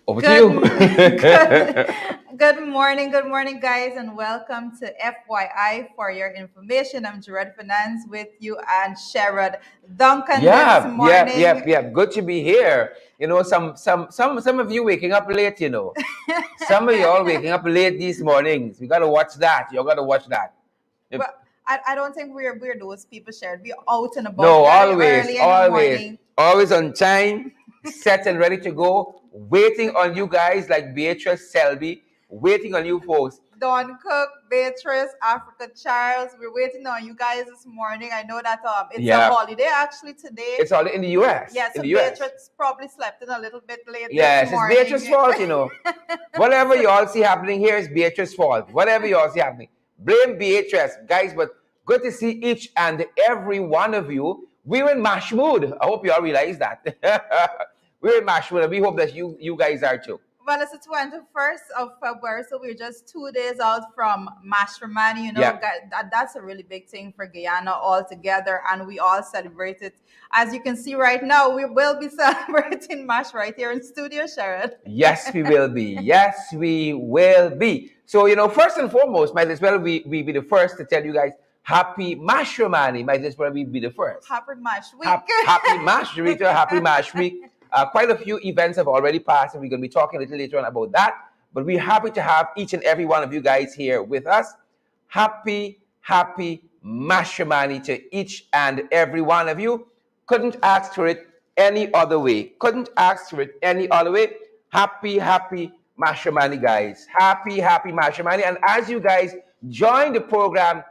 Over to Good, you. good morning, guys, and welcome to FYI for your information. I'm Jared Finance with you and Sherrod Duncan this morning. Good to be here. Some of you waking up late. Some of y'all waking up late these mornings. We gotta watch that. You gotta watch that. If- Well, I don't think we're those people, Sherrod. We're out and about no, very always, early in the always, morning. always on time, set and ready to go. Waiting on you guys like Beatrice Selby. Waiting on you folks. Don Cook, Beatrice, Africa Charles. We're waiting on you guys this morning. I know that it's a holiday actually today. It's all in the US. Yeah, so in the US. Beatrice probably slept in a little bit late Yes, this morning. it's Beatrice's fault. Whatever you all see happening here is Beatrice's fault. Whatever you all see happening, blame Beatrice, guys. But good to see each and every one of you. We're in mash mood. I hope you all realize that. We're in mash mood, and we hope that you guys are too. Well, it's the 21st of February, so we're just 2 days out from Mashramani. That's a really big thing for Guyana altogether, and we all celebrate it. As you can see right now, we will be celebrating Mash right here in studio, Sharon. Yes, we will be. Yes, we will be. So, first and foremost, might as well we be the first to tell you guys happy Mashramani. Might as well we be the first. Happy Mash Week. Happy Mash, Rita. Happy Mash Week. Quite a few events have already passed, and we're going to be talking a little later on about that. But we're happy to have each and every one of you guys here with us. Happy Mashramani to each and every one of you. Couldn't ask for it any other way. Couldn't ask for it any other way. Happy Mashramani, guys. Happy Mashramani. And as you guys join the program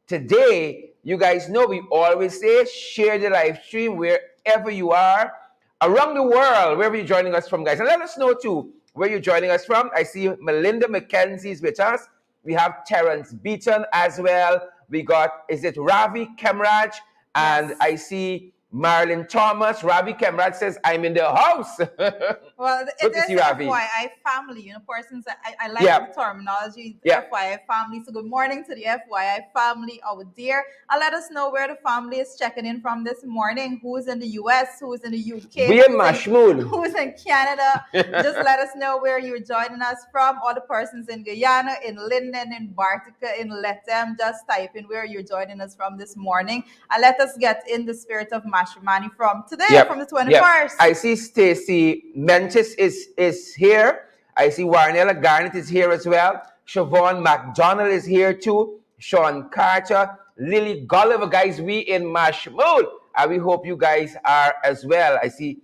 today, you guys know we always say share the live stream wherever you are around the world, wherever you're joining us from, guys. And let us know too where you're joining us from. I see Melinda McKenzie is with us. We have Terrence Beaton as well. We got, is it Ravi Kemraj? And yes. I see Marilyn Thomas. Ravi Kemraj says, I'm in the house. Well, it is FYI family. Persons, I like the terminology, FYI family. So good morning to the FYI family out there. And let us know where the family is checking in from this morning. Who's in the US? Who's in the UK? We in Mashmood. Who's in Canada? Just let us know where you're joining us from. All the persons in Guyana, in Linden, in Bartica, in Letem. Just type in where you're joining us from this morning. And let us get in the spirit of Mashramani from today, from the 21st. I see Stacy Mentis is here. I see Warnella Garnett is here as well. Siobhan McDonald is here too. Sean Carter, Lily Gulliver, guys, we in Mashmood. And we hope you guys are as well. I see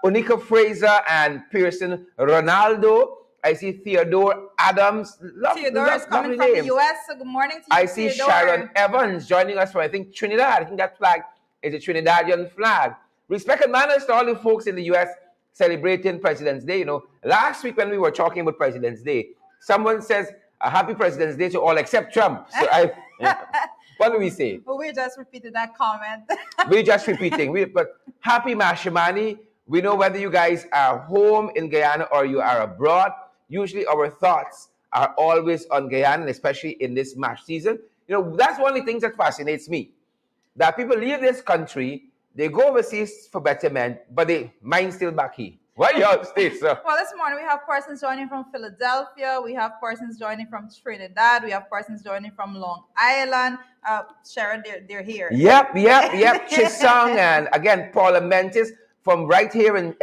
Unica Fraser and Pearson Ronaldo. I see Theodore Adams. Theodore is coming from the US, so good morning to you, I see Theodore. Sharon Evans joining us from, I think, Trinidad. I think that flag is a Trinidadian flag. Respect and manners to all the folks in the US celebrating President's Day. Last week when we were talking about President's Day, someone says a happy President's Day to all except Trump. So what do we say? Well, we just repeated that comment. We're just repeating. But happy Mashramani. We know whether you guys are home in Guyana or you are abroad. Usually our thoughts are always on Guyana, and especially in this mash season. That's one of the things that fascinates me. That people leave this country, they go overseas for betterment, but they mind still back here. Why y'all stay, sir? Well, this morning we have persons joining from Philadelphia. We have persons joining from Trinidad. We have persons joining from Long Island. Sharon, they're here. Yep. Chisong and again Paula Mentis from right here in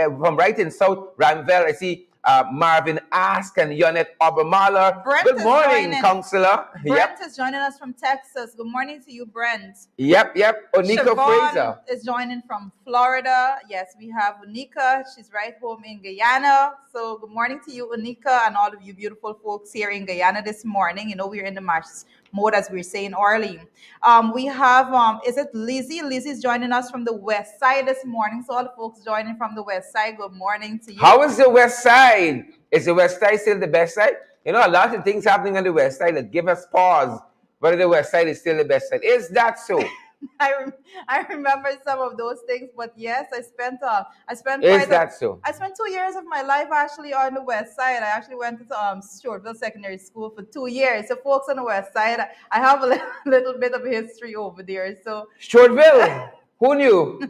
South Ramville. I see Marvin Ask and Yonette Obermaller. Good morning, Counselor. Brent is joining us from Texas. Good morning to you, Brent. Yep. Onika Fraser is joining from Florida. Yes, we have Onika. She's right home in Guyana. So good morning to you, Onika, and all of you beautiful folks here in Guyana this morning. We're in the March mode, as we're saying early. We have, is it Lizzie? Lizzie's joining us from the west side this morning. So all the folks joining from the west side, good morning to you. How is the west side? Is the west side still the best side? A lot of things happening on the west side that give us pause, whether the west side is still the best side. Is that so? I remember some of those things, but yes, I spent so? I spent 2 years of my life actually on the west side. I actually went to Shortville Secondary School for 2 years. So folks on the west side, I have a little bit of history over there. So Shortville, Who knew?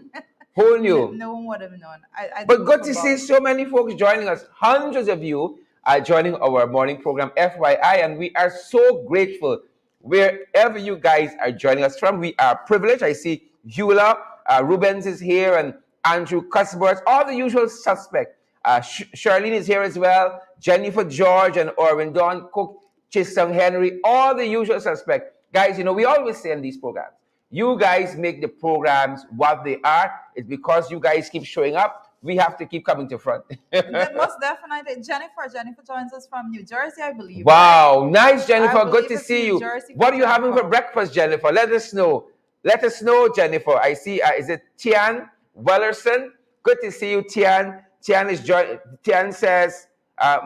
Who knew? No one would have known. I But do good hope to see about. so many folks joining us. Hundreds of you are joining our morning program, FYI, and we are so grateful wherever you guys are joining us from. We are privileged. I see Eula, Rubens is here, and Andrew Cuthbert, all the usual suspects. Charlene is here as well. Jennifer George and Orwin Don Cook, Chisung Henry, all the usual suspects. Guys, we always say in these programs, you guys make the programs what they are. It's because you guys keep showing up. We have to keep coming to front. Most definitely. Jennifer joins us from New Jersey, I believe, right? Wow, nice, I Jennifer. Good believe to it's see New you. Jersey for What are you having for Jennifer. breakfast, Jennifer? Let us know. Let us know, Jennifer. I see. Is it Tian Wellerson? Good to see you, Tian. Tian is joining. Tian says,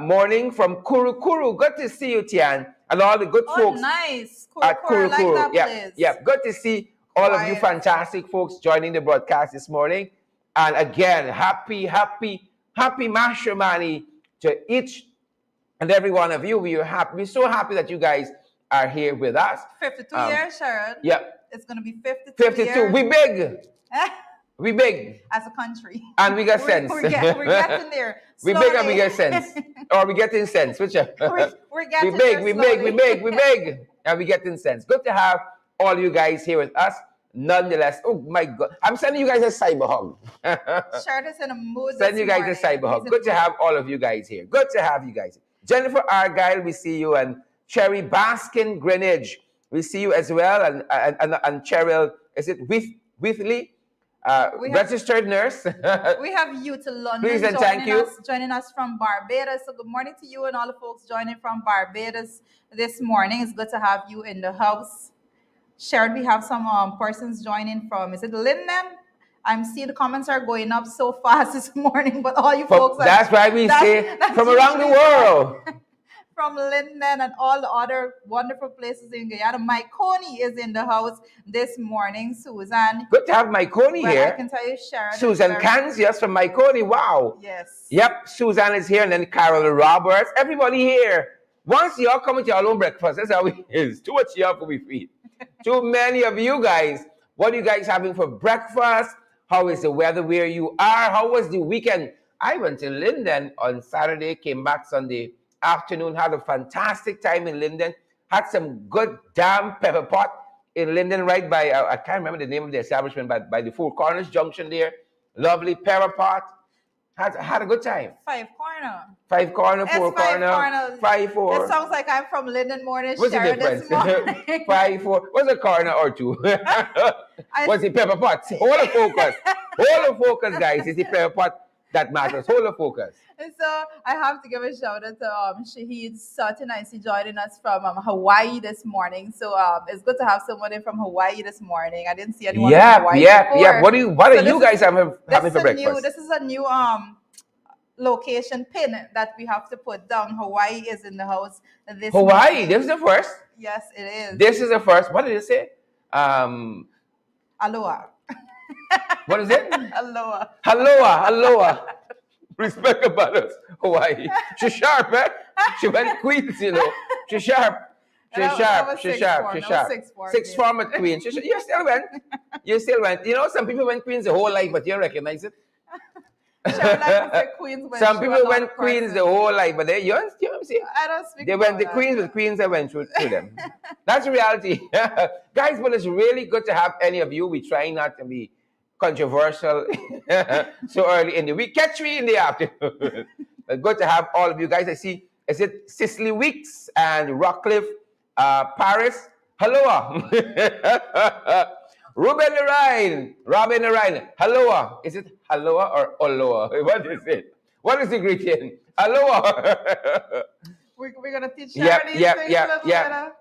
"Morning from Kuru Kuru." Good to see you, Tian, and all the good Oh, folks nice. at Kuru, Kuru like Kuru. that Yeah, place. yeah. Good to see all of you Quiet. fantastic folks joining the broadcast this morning. And again, happy Mashramani to each and every one of you. We are happy. We're so happy that you guys are here with us. 52 years, Sharon. Yeah. It's going to be 52 52. years. We big. We big. As a country. And we got sense. We're getting there. We Slowly. big and we get sense. Or we getting sense. Whichever. We're getting we big, there we slowly. big. And we getting sense. Good to have all you guys here with us. Nonetheless, oh my God. I'm sending you guys a cyber hug. Sharon is in a mood. Send you guys a cyber hug. Good to have all of you guys here. Good to have you guys. Jennifer Argyle, we see you, and Cherry Baskin Greenwich, we see you as well, and Cheryl, is it Withley, registered nurse. We have you to London. Please and thank you. Joining us from Barbados. So good morning to you and all the folks joining from Barbados this morning. It's good to have you in the house. Sharon, we have some persons joining from, is it Linden? I'm seeing the comments are going up so fast this morning, but all you folks that's why we say from around the world. From Linden and all the other wonderful places in Guyana. Mike Coney is in the house this morning. Susan. Good to have Mike Coney here. I can tell you, Sharon. Susan Kanzias from Mike Coney. Wow. Yes. Yep, Susan is here, and then Carol Roberts. Everybody here. Once y'all come with your own breakfast, that's how it is. Too much y'all for we feed. Too many of you guys. What are you guys having for breakfast? How is the weather where you are? How was the weekend? I went to Linden on Saturday, came back Sunday afternoon, had a fantastic time in Linden, had some good damn pepper pot in Linden, right by, I can't remember the name of the establishment, but by the Four Corners Junction there. Lovely pepper pot. Had a good time. Five corner. Five corner, four corner, 5-4. It sounds like I'm from Linden Morning. What's the difference? 5-4. What's a corner or two? What's the pepper pot? Hold the focus. Hold the focus, guys. It's the pepper pot that matters. Hold the focus. And so I have to give a shout out to Shahid Sutton. I see joining us from Hawaii this morning. So it's good to have somebody from Hawaii this morning. I didn't see anyone from Hawaii before. Yeah. What are you guys having for breakfast? This is a new location pin that we have to put down. Hawaii is in the house this Hawaii, morning. this is the first? Yes, it is. This is the first. What did it say? Aloha. What is it? Aloha. Respect about us, Hawaii. She's sharp, eh? She went Queens, She's sharp. She's sharp. Sixth form at Queens. You still went. Some people went Queens the whole life, but you don't recognize it. Some people went Queens the whole life, but you don't see. I don't speak. They went the Queens, but Queens I went through them. That's the reality. Guys, but it's really good to have any of you. We try not to be controversial so early in the week. Catch me in the afternoon. But good to have all of you guys. I see, is it Cicely Weeks and Rockcliffe Paris? Hello. Robin Ryan. Hello. Is it hello or oloa? What is it? What is the greeting? Hello. We're gonna teach Sharon these things a little better.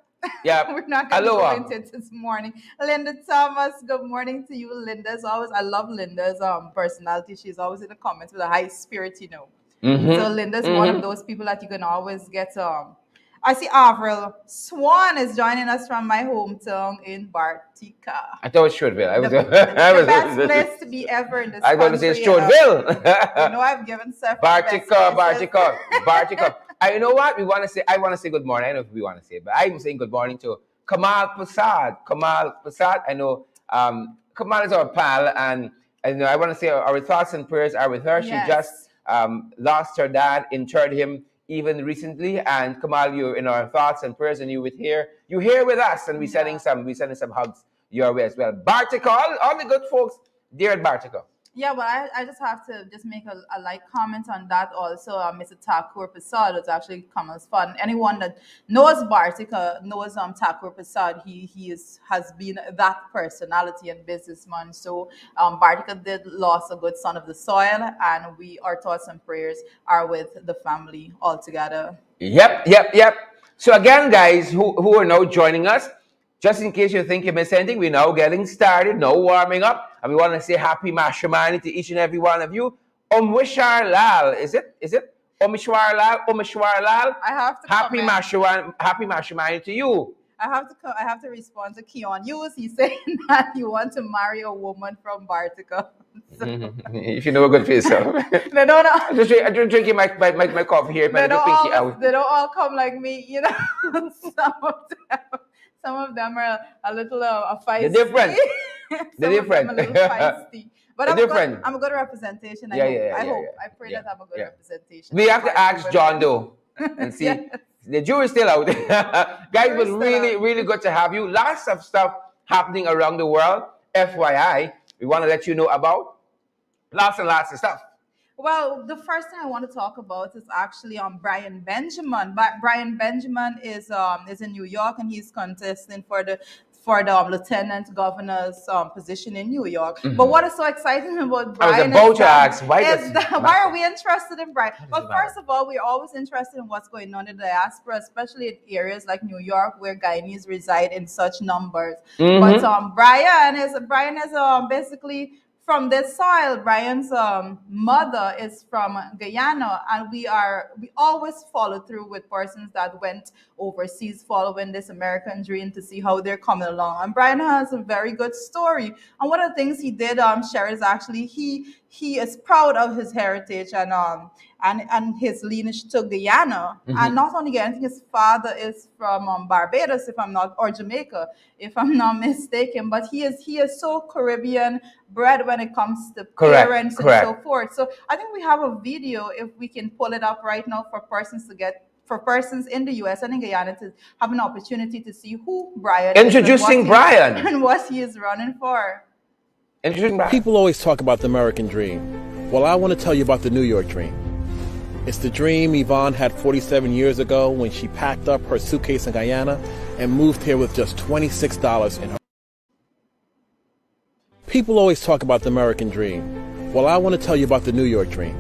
Yeah, we're not going to go into it this morning. Linda Thomas, good morning to you, Linda. As always, I love Linda's personality. She's always in the comments with a high spirit, Mm-hmm. So Linda's one of those people that you can always get. I see Avril Swan is joining us from my hometown in Bartica. I thought it was Shortville. The best place to be ever in this country. I was going to say Shortville. I've given several Bartica. You know what? I want to say good morning. I don't know if we want to say it, but I'm saying good morning to Kamal Prasad. I know Kamal is our pal, and I want to say our thoughts and prayers are with her. She just Yes. lost her dad, interred him even recently, and Kamal, you're in our thoughts and prayers, and you here with us, and Yeah. we sending some hugs your way as well. Bartica, all the good folks, dear at Bartica. Yeah, but I just have to just make a light comment on that also. Mr. Thakur Prasad was actually Kamal's fun. Anyone that knows Bartika knows Thakur Prasad. He has been that personality and businessman. So Bartika did lost a good son of the soil, and our thoughts and prayers are with the family altogether. Yep. So again, guys, who are now joining us, just in case you think you missed anything, we're now getting started, now warming up, and we want to say happy Mashramani to each and every one of you. Omwishar Lal, is it? Omishwar Lal, Omishwar Lal. I have to comment. Happy Mashramani to you. I have to respond to Keon. He's saying that you want to marry a woman from Bartica. So, If you know a good face, so. they don't I'm just drinking my coffee here, my little pinky out. they don't all come like me, you know. Some of them are a little feisty. They're different. They're different. A little feisty. But I'm a good representation. I hope. I pray that I'm a good representation. We have to ask John though and see. Yes. The jury's still out. Guys, it was really good to have you. Lots of stuff happening around the world. FYI, we want to let you know about lots and lots of stuff. Well, the first thing I want to talk about is actually Brian Benjamin. But Brian Benjamin is in New York, and he's contesting for the lieutenant governor's position in New York. Mm-hmm. But what is so exciting about Brian? I was about to ask why are we interested in Brian? Well, first of all, we're always interested in what's going on in the diaspora, especially in areas like New York, where Guyanese reside in such numbers. Mm-hmm. But Brian is basically from this soil. Brian's mother is from Guyana, and we always follow through with persons that went overseas following this American dream to see how they're coming along. And Brian has a very good story. And one of the things he did share is actually he is proud of his heritage and his lineage to Guyana. Mm-hmm. And not only Guyana, I think his father is from Barbados, or Jamaica, if I'm not mistaken. But he is so Caribbean bred when it comes to parents and so forth. So I think we have a video, if we can pull it up right now, for persons in the US and in Guyana to have an opportunity to see who Brian is. Introducing Brian. And what he is running for. People always talk about the American dream. Well, I want to tell you about the New York dream. It's the dream Yvonne had 47 years ago when she packed up her suitcase in Guyana and moved here with just $26 in her. People always talk about the American dream. Well, I want to tell you about the New York dream.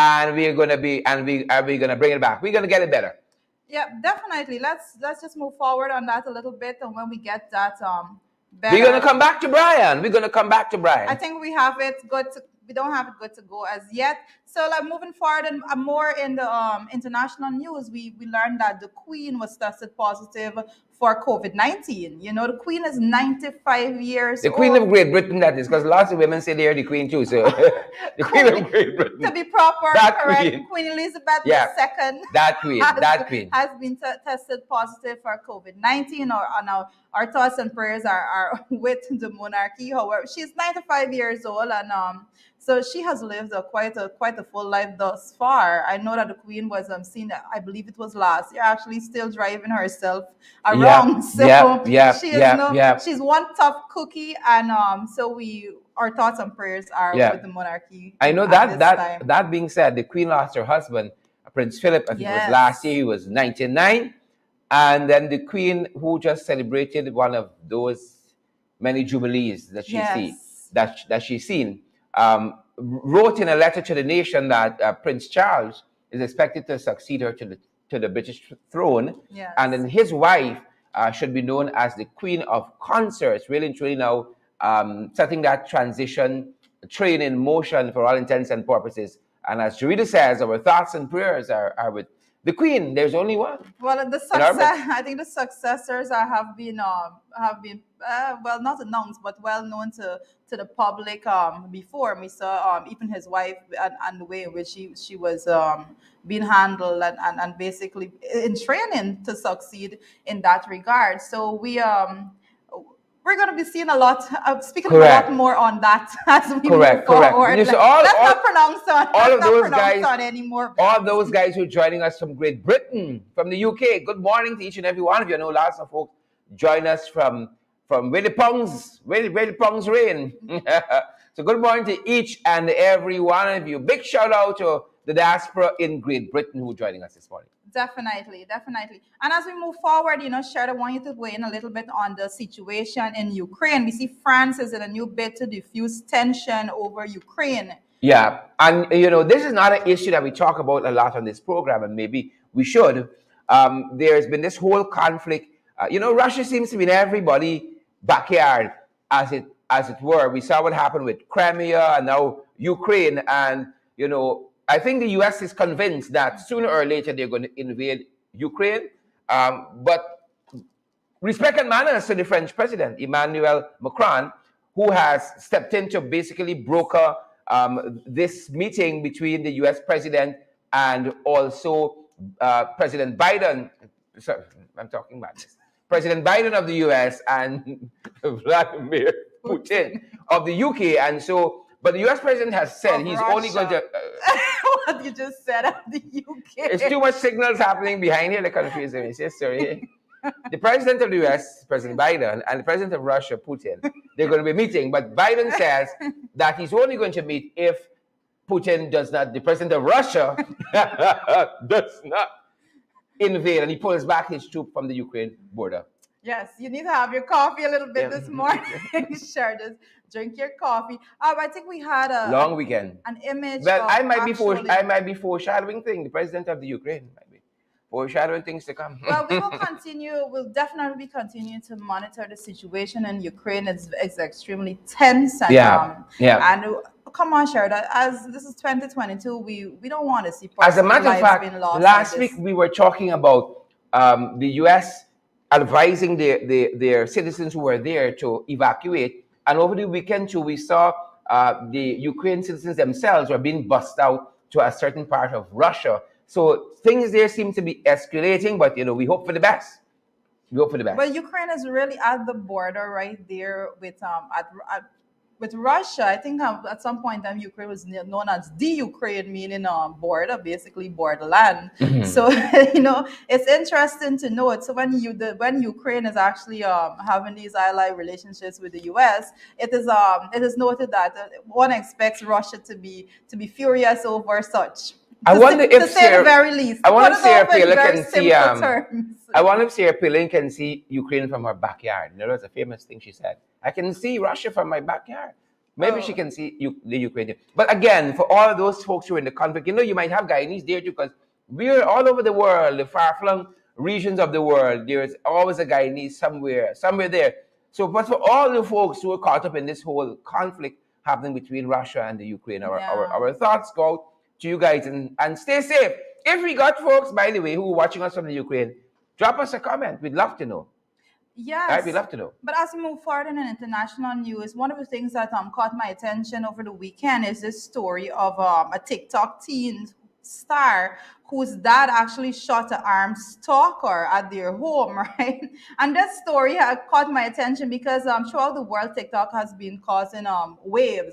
And we're gonna bring it back. We're gonna get it better. Yeah, definitely. Let's just move forward on that a little bit, and when we get that better, we're gonna come back to Brian. I think we have it good. We don't have it good to go as yet. So, moving forward and more in the international news, we learned that the Queen was tested positive for COVID-19. You know, the Queen is 95 years old. The Queen of Great Britain, that is, because lots of women say they're the Queen too. So, the Queen of Great Britain. To be proper, correct, Queen Elizabeth II. That Queen. Has been tested positive for COVID-19. Our thoughts and prayers are with the monarchy. However, she's 95 years old, and so she has lived quite a full life thus far. I know that the Queen was seen, I believe it was last year, actually still driving herself around. She's one tough cookie, and so our thoughts and prayers are with the monarchy. I know that being said, the Queen lost her husband, Prince Philip. I think it was last year. He was 99, and then the Queen, who just celebrated one of those many jubilees that she's seen. Wrote in a letter to the nation that Prince Charles is expected to succeed her to the British throne, and then his wife should be known as the Queen of Consorts, really and truly now setting that transition train in motion for all intents and purposes. And as Jarita says, our thoughts and prayers are with the Queen. There's only one. Well, I think the successors have been well, not announced, but well known to the public before. We saw even his wife and the way in which she was being handled and basically in training to succeed in that regard. So we're we're going to be seeing a lot, speaking Correct. a lot more on that as we Correct, move correct. forward. So Let's not pronounce on all of let's not those pronounce guys, on anymore. all those guys who are joining us from Great Britain, from the UK. Good morning to each and every one of you. I know lots of folks join us from Willie Pong's rain. So good morning to each and every one of you. Big shout out to the diaspora in Great Britain who are joining us this morning. Definitely. And as we move forward, Shard, I want you to weigh in a little bit on the situation in Ukraine. We see France is in a new bid to diffuse tension over Ukraine. Yeah, and this is not an issue that we talk about a lot on this program, and maybe we should. There's been this whole conflict. Russia seems to be in everybody's backyard, as it were. We saw what happened with Crimea and now Ukraine, and I think the U.S. is convinced that sooner or later they're going to invade Ukraine. But respect and manners to the French president, Emmanuel Macron, who has stepped in to basically broker this meeting between the U.S. president and also President Biden. Sorry, I'm talking about this. President Biden of the U.S. and Vladimir Putin of the UK. And so, but the U.S. president has said he's only going to... what you just said of the UK. There's too much signals happening behind here. The country is in history. The president of the U.S., President Biden, and the president of Russia, Putin, they're going to be meeting. But Biden says that he's only going to meet if Putin does not, the president of Russia does not invade, and he pulls back his troops from the Ukraine border. Yes, you need to have your coffee a little bit this morning. Sure, just drink your coffee. I think we had a long weekend. An image. Well, I might be foreshadowing things. The president of the Ukraine might be foreshadowing things to come. Well, we will continue. We'll definitely be continuing to monitor the situation in Ukraine. It's extremely tense. And, And come on, Sherda. As this is 2022, we don't want to see. As a matter of fact, last week we were talking about the U.S. advising their citizens who were there to evacuate. And over the weekend, too, we saw the Ukrainian citizens themselves were being bussed out to a certain part of Russia. So things there seem to be escalating, but, we hope for the best. We hope for the best. But Ukraine is really at the border right there with Russia. I think at some point in time, Ukraine was known as the Ukraine, meaning border, basically borderland. Mm-hmm. So, it's interesting to note. So when Ukraine is actually having these ally relationships with the U.S., it is noted that one expects Russia to be furious over such. I wonder if to say the very least. I want to see Sarah Palin can see Ukraine from her backyard. That was a famous thing she said. I can see Russia from my backyard. Maybe she can see the Ukrainian. But again, for all of those folks who are in the conflict, you might have Guyanese there too, because we're all over the world, the far-flung regions of the world. There's always a Guyanese somewhere there. So, but for all the folks who are caught up in this whole conflict happening between Russia and the Ukraine, our thoughts go out to you guys, and stay safe. If we got folks, by the way, who are watching us from the Ukraine, drop us a comment. We'd love to know. Yes. Right, we'd love to know. But as we move forward in international news, one of the things that caught my attention over the weekend is this story of a TikTok teen star whose dad actually shot an armed stalker at their home, right? And that story had caught my attention because throughout the world, TikTok has been causing waves,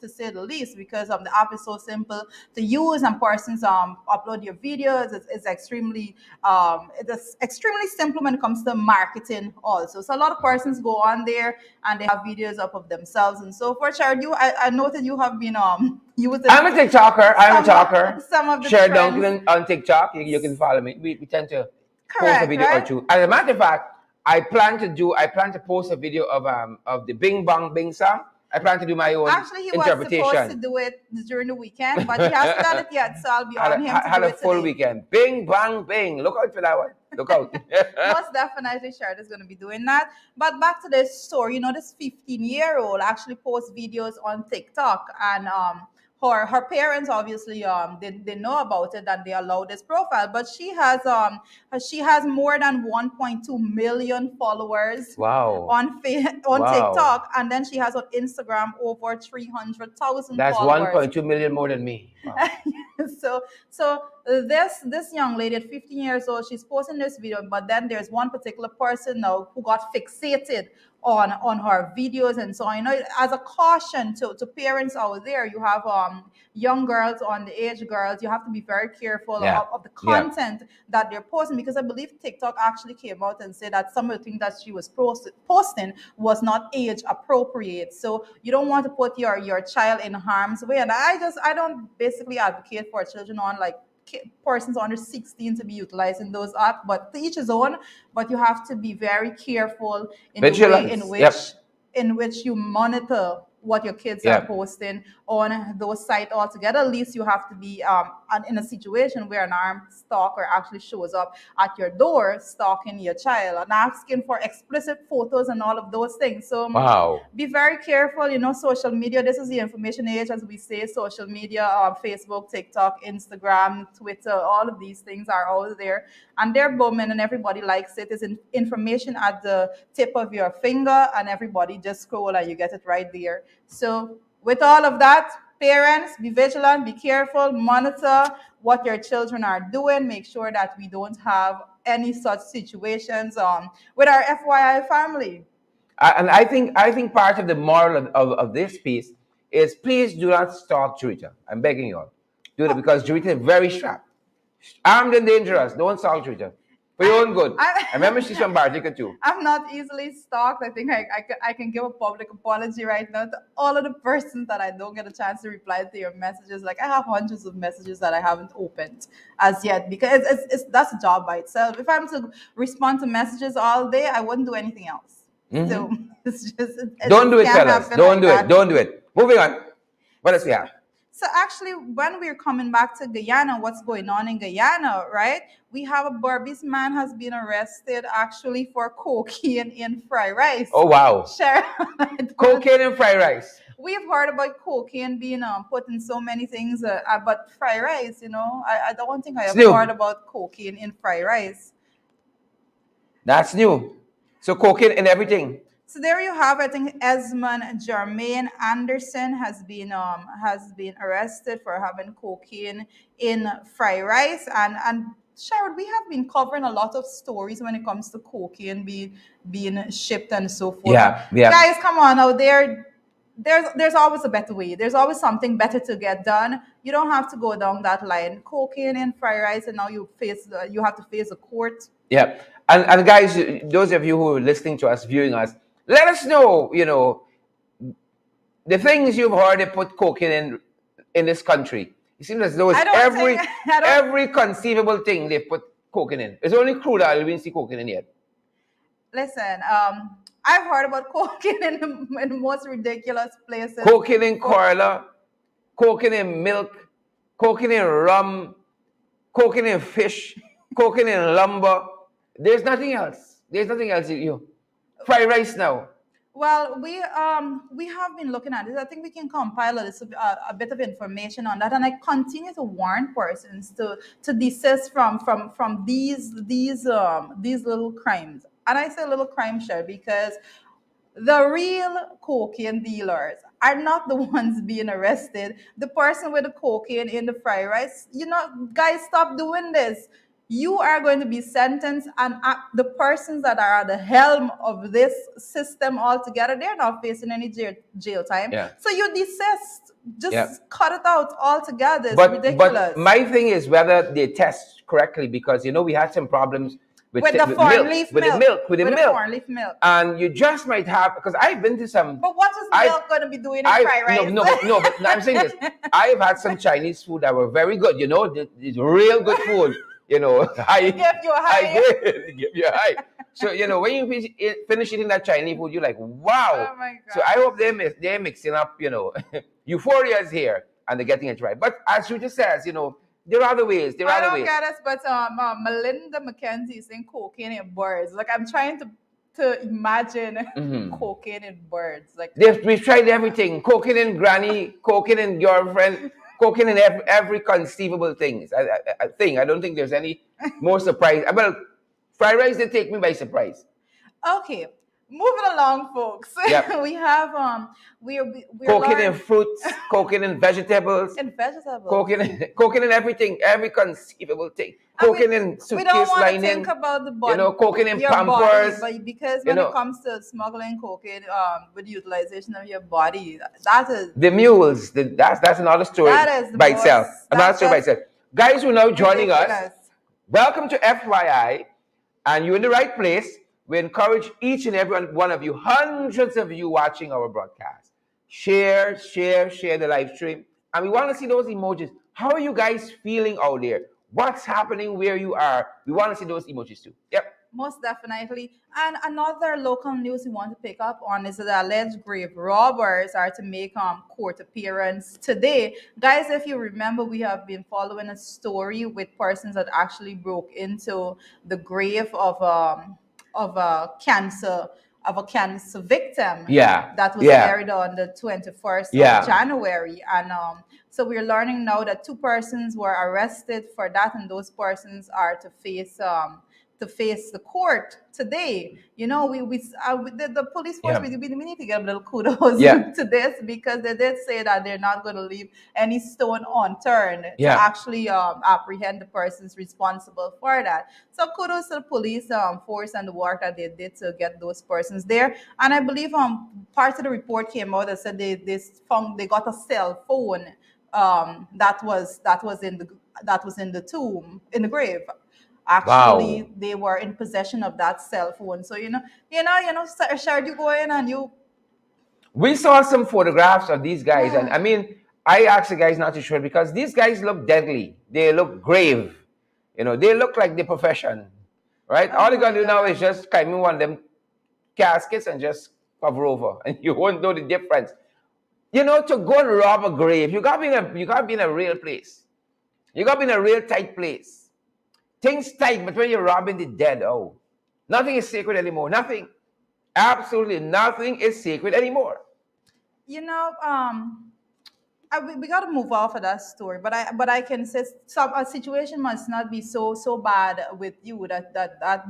to say the least, because the app is so simple to use and persons upload your videos. It's extremely simple when it comes to marketing also. So a lot of persons go on there and they have videos up of themselves and so forth. Shard, I noted you have been using. I'm a TikToker. Some of the Share Duncan on TikTok. You can follow me. We tend to post a video or two. As a matter of fact, I plan to post a video of the Bing Bong Bing song. I plan to do my own interpretation. Actually, he was supposed to do it during the weekend, but he hasn't done it yet, so I'll be on him to do it. Had a full weekend. Bing Bang Bing. Look out for that one. Look out. Most definitely, Shard is going to be doing that. But back to this story, this 15-year-old actually posts videos on TikTok, and her parents obviously they know about it and they allowed this profile, but she has more than 1.2 million followers. Wow. on TikTok, and then she has on Instagram over 300,000 That's followers. 1.2 million more than me. Wow. So this young lady at 15 years old, she's posting this video, but then there's one particular person now who got fixated on her videos and so on. As a caution to parents out there, you have young girls, on the age girls, you have to be very careful Yeah. of the Yeah. content that they're posting, because I believe TikTok actually came out and said that some of the things that she was posting was not age appropriate. So you don't want to put your child in harm's way. And I don't basically advocate for children on like persons under 16 to be utilizing those apps, but to each his own. But you have to be very careful in the way Vigilance. Yep. in which you monitor what your kids Yeah. are posting on those sites altogether. At least you have to be in a situation where an armed stalker actually shows up at your door stalking your child and asking for explicit photos and all of those things. So Wow. be very careful. Social media, this is the information age, as we say. Social media, Facebook, TikTok, Instagram, Twitter, all of these things are out there, and they're booming and everybody likes it. It's information at the tip of your finger, and everybody just scroll and you get it right there. So with all of that, parents, be vigilant, be careful, monitor what your children are doing. Make sure that we don't have any such situations with our FYI family. And I think part of the moral of this piece is, please do not stalk Jurita. I'm begging you all. Do that, because Jurita is very sharp. Armed and dangerous. Don't stalk Jurita. For your own good. I remember she's from Bartica too. I'm not easily stalked. I think I can give a public apology right now to all of the persons that I don't get a chance to reply to your messages. Like, I have hundreds of messages that I haven't opened as yet, because that's a job by itself. If I'm to respond to messages all day, I wouldn't do anything else. Mhm. So it's just Don't do it, can't fellas. happen Don't like do that. it. Don't do it. Moving on. What else we have? So actually, when we're coming back to Guyana, what's going on in Guyana, right? We have a Burmese man has been arrested actually for cocaine in fried rice. Oh, wow. Sharon, Cocaine and fried rice. we've heard about cocaine being put in so many things, but fried rice, I don't think I have new. heard about cocaine in fried rice. That's new. So cocaine in everything. So there you have it. I think Esmond Jermaine Anderson has been arrested for having cocaine in fried rice, and Sherrod, we have been covering a lot of stories when it comes to cocaine being shipped and so forth. Yeah, yeah. Guys, come on out there. There's always a better way. There's always something better to get done. You don't have to go down that line. Cocaine and fried rice, and now you have to face the court. Yeah. And guys, those of you who are listening to us, viewing us, let us know, the things you've heard they put cocaine in this country. It seems as though it's every conceivable thing they've put cocaine in. It's only crude oil we didn't see cocaine in yet. Listen, I've heard about cocaine in the most ridiculous places. Cocaine in cola, cocaine in milk, cocaine in rum, cocaine in fish, cocaine in lumber. There's nothing else. Fried rice now. Well, we have been looking at this. I think we can compile a bit of information on that, and I continue to warn persons to desist from these little crimes. And I say little crime, share, because the real cocaine dealers are not the ones being arrested. The person with the cocaine in the fried rice, guys, stop doing this. You are going to be sentenced, and the persons that are at the helm of this system altogether, they're not facing any jail time. Yeah. So you desist. Just Yeah. cut it out altogether. It's But ridiculous. my thing is whether they test correctly, because we had some problems with the corn leaf with milk. the milk, with the milk. corn leaf milk. And you just might have, because I've been to some. But what is milk going to be doing in fried rice? No, but I'm saying this. I've had some Chinese food that were very good. It's real good food. I Give you a high. I did give you a high. So when you finish eating that Chinese food, you're like, wow. Oh my God. So I hope they're mixing up. Euphoria is here and they're getting it right. But as you just says, there are other ways. I don't get us, but Melinda McKenzie is saying cocaine in birds. Like, I'm trying to imagine cocaine in birds. Like, We've tried everything: cocaine in granny, cocaine in girlfriend, cocaine in every conceivable thing. I don't think there's any more surprise. Well, fried rice did take me by surprise. Okay, moving along, folks. Yep. We have we're Cooking in learning fruits, cooking in vegetables, in vegetables. cooking in everything, every conceivable thing. And Cooking in we don't suitcase want to think lining, about the body, cooking in your body, Pampers, but because you when it know, comes to smuggling cocaine, with the utilization of your body, that is the mules. That's another story that is the by itself. most Another story by that's itself. Guys who are now joining us, ridiculous. welcome to FYI, and you're in the right place. We encourage each and every one of you, hundreds of you watching our broadcast. Share, share, share the live stream. And we want to see those emojis. How are you guys feeling out there? What's happening where you are? We want to see those emojis too. Yep. Most definitely. And another local news we want to pick up on is that the alleged grave robbers are to make court appearance today. Guys, if you remember, we have been following a story with persons that actually broke into the grave of a cancer victim Yeah. that was Yeah. buried on the 21st Yeah. of January. And so we're learning now that 2 persons were arrested for that, and those persons are to face the court today. The police force, Yeah. we need to give a little kudos Yeah. to this, because they did say that they're not going to leave any stone unturned Yeah. to actually apprehend the persons responsible for that. So kudos to the police force and the work that they did to get those persons there. And I believe part of the report came out that said they got a cell phone that was in the tomb, in the grave. Actually, Wow. they were in possession of that cell phone. So Shard, you go in and you We saw some photographs of these guys, and yeah. I mean, I asked the guys not to show it because these guys look deadly. They look grave. They look like the profession, right? Oh All you my gotta do now is God. just kind of one of them caskets and just cover over, and you won't know the difference. To go and rob a grave, you gotta be in a real place. You gotta be in a real tight place. Things tight, but when you're robbing the dead, oh, nothing is sacred anymore. Nothing. Absolutely nothing is sacred anymore. You know, we got to move off of that story, but I can say a situation must not be so bad with you that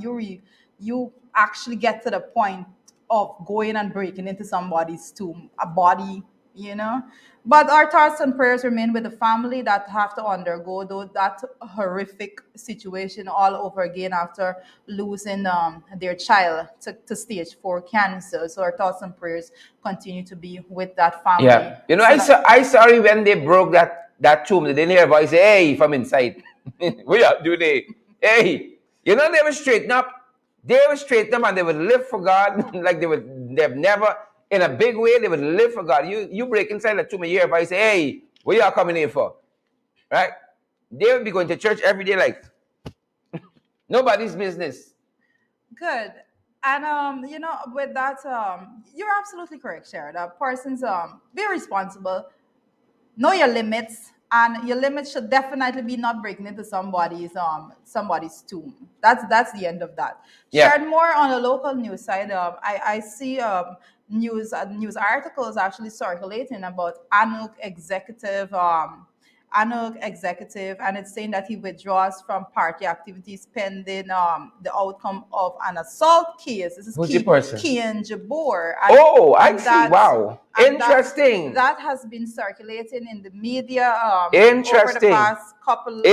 you actually get to the point of going and breaking into somebody's tomb, a body, you know. But our thoughts and prayers remain with the family that have to undergo that horrific situation all over again after losing their child to stage 4 cancer. So our thoughts and prayers continue to be with that family. Yeah. So I sorry when they broke that tomb. They didn't hear a voice, hey, from inside. We are do they? Hey. They would straighten up. They would straighten up and they would live for God like they've never, in a big way, they would live for God. You break inside the tomb and you hear a voice, say, hey, what y'all coming here for? Right? They would be going to church every day like nobody's business. Good. And with that, you're absolutely correct, Sharon. Persons, be responsible, know your limits, and your limits should definitely be not breaking into somebody's tomb. That's the end of that. Yeah. Shared more on the local news side. I see news articles actually circulating about Anuk executive, and it's saying that he withdraws from party activities pending the outcome of an assault case. This is Who's the person? Kian Jabor. Oh, I see. Wow. And Interesting. That has been circulating in the media Interesting. over the past couple of days.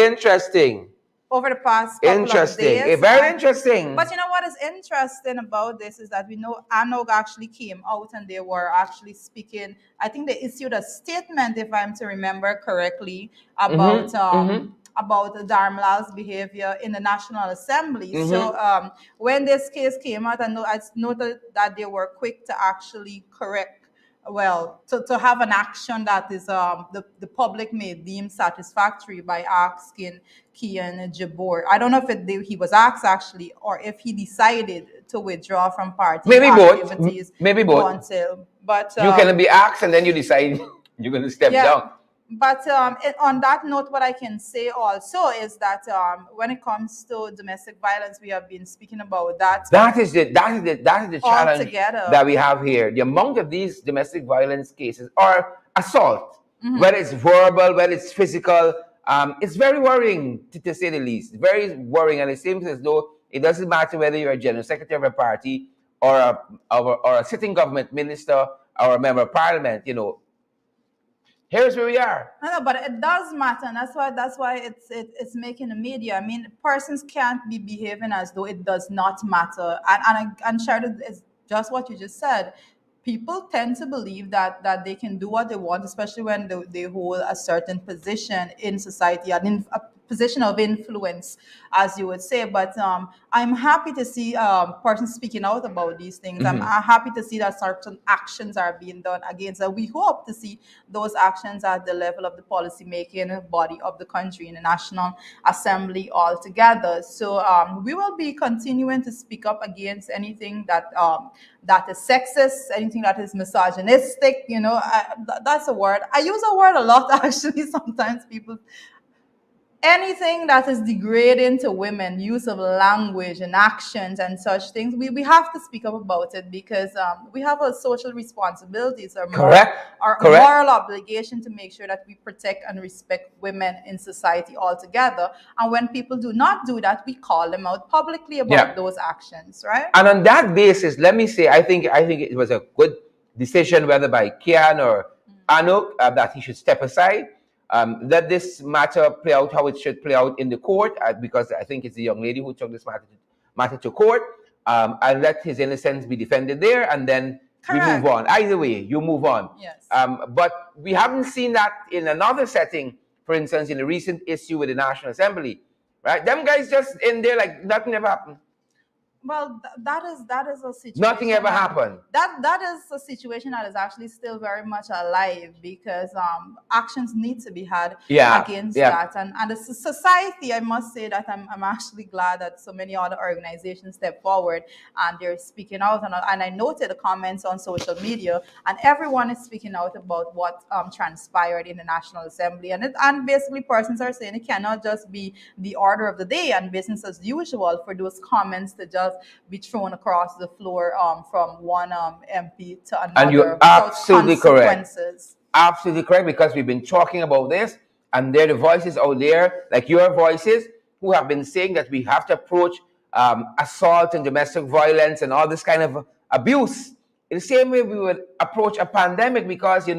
Very interesting. But you know what is interesting about this is that we know ANOG actually came out and they were actually speaking. I think they issued a statement, if I'm to remember correctly, about about Dharmalal's behavior in the National Assembly. So when this case came out, I noted that they were quick to actually correct. Well, to have an action that is the public may deem satisfactory by asking Kian Jabor. I don't know if he was asked actually, or if he decided to withdraw from party activities. Maybe both. But you can be asked and then you decide you're going to step down. But on that note, what I can say also is that when it comes to domestic violence, we have been speaking about that. That is the challenge altogether that we have here. The amount of these domestic violence cases or assault, whether it's verbal, whether it's physical, it's very worrying to say the least. Very worrying, and it seems as though it doesn't matter whether you're a general secretary of a party or a sitting government minister or a member of parliament, here's where we are. I know, but it does matter, and that's why it's making the media. I mean, persons can't be behaving as though it does not matter. And Sheridan, it's just what you just said. People tend to believe that they can do what they want, especially when they hold a certain position in society and in a position of influence, as you would say. But I'm happy to see persons speaking out about these things. I'm happy to see that certain actions are being done against. We hope to see those actions at the level of the policy making body of the country in the National Assembly altogether. So we will be continuing to speak up against anything that is sexist, anything that is misogynistic. That's a word I use a word a lot actually. Sometimes people, anything that is degrading to women, use of language and actions and such things, we have to speak up about it, because we have a social responsibilities or Correct. moral obligation to make sure that we protect and respect women in society altogether. And when people do not do that, we call them out publicly about those actions, right? And on that basis, let me say, I think it was a good decision, whether by Kian or Anuk, that he should step aside. Let this matter play out how it should play out in the court, because I think it's the young lady who took this matter to court, and let his innocence be defended there, and then we move on. Either way, you move on. Yes. But we haven't seen that in another setting, for instance, in the recent issue with the National Assembly, right? Them guys just in there like nothing ever happened. Well, that is a situation. Nothing ever happened. That is a situation that is actually still very much alive, because actions need to be had against that. And as a society, I must say that I'm actually glad that so many other organizations step forward and they're speaking out. And I noted the comments on social media, and everyone is speaking out about what transpired in the National Assembly. And basically, persons are saying it cannot just be the order of the day and business as usual for those comments to just be thrown across the floor from one MP to another. And you're absolutely correct. Absolutely correct, because we've been talking about this, and there are the voices out there, like your voices, who have been saying that we have to approach assault and domestic violence and all this kind of abuse in the same way we would approach a pandemic, because,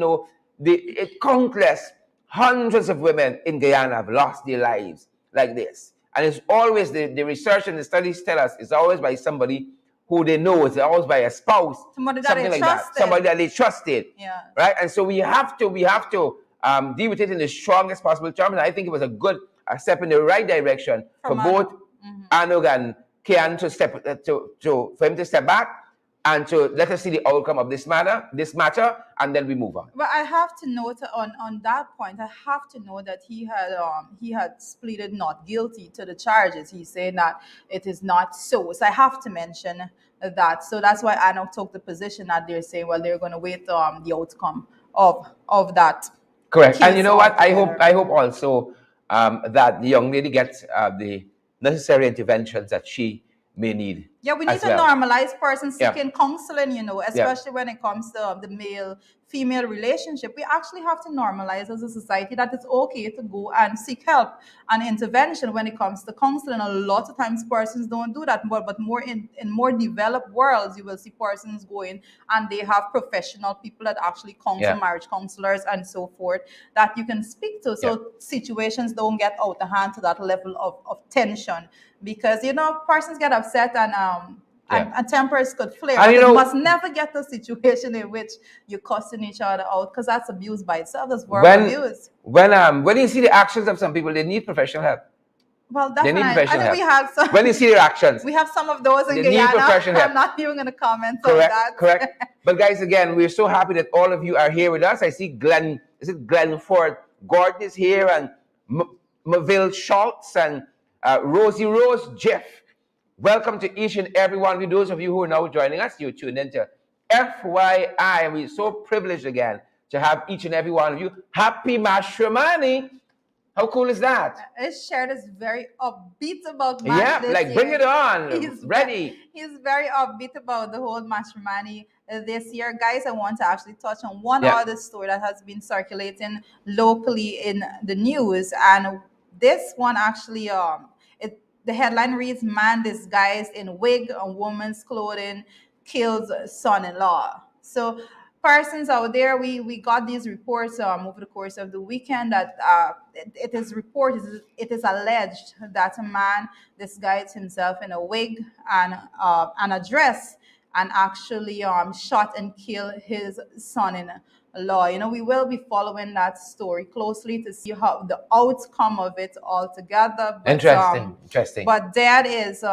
countless hundreds of women in Guyana have lost their lives like this. And it's always, the research and the studies tell us, it's always by somebody who they know. It's always by a spouse, something like that, somebody that they trusted, right? And so we have to deal with it in the strongest possible terms. And I think it was a good step in the right direction for both Anug and Kian for him to step back and to let us see the outcome of this matter, and then we move on. But I have to note on that point, I have to know that he had pleaded not guilty to the charges. He's saying that it is not so. So I have to mention that. So that's why Anok took the position that they're saying, well, they're going to wait the outcome of that. Correct. And you know what? I hope also that the young lady gets the necessary interventions that she may need. Yeah, we need to normalize persons seeking counseling, especially when it comes to the male-female relationship. We actually have to normalize as a society that it's okay to go and seek help and intervention when it comes to counseling. A lot of times persons don't do that, but more in more developed worlds, you will see persons going and they have professional people that actually counsel, marriage counselors and so forth, that you can speak to. So situations don't get out of hand to that level of tension, because persons get upset and tempers could flare. But you must never get the situation in which you're cussing each other out, because that's abuse by itself. That's verbal abuse. When you see the actions of some people, they need professional help. Well, definitely. They need professional help. We have some. When you see their actions, we have some of those in Guyana. I'm not even going to comment on that. Correct. But guys, again, we're so happy that all of you are here with us. I see Glenford Gordon is here, and Maville Schultz, and Rosie Rose, Jeff. Welcome to each and every one of you. Those of you who are now joining us, you're tuned into FYI. We're so privileged again to have each and every one of you. Happy Mashramani. How cool is that? Shared is very upbeat about Mash this year. Bring it on. He's ready. He's very upbeat about the whole Mashramani this year. Guys, I want to actually touch on one other story that has been circulating locally in the news. And this one actually, the headline reads, "Man disguised in wig and woman's clothing kills son-in-law. So persons out there, we got these reports over the course of the weekend that it is reported, it is alleged that a man disguised himself in a wig and a dress and actually shot and killed his son-in-law. We will be following that story closely to see how the outcome of it altogether. Interesting. But that is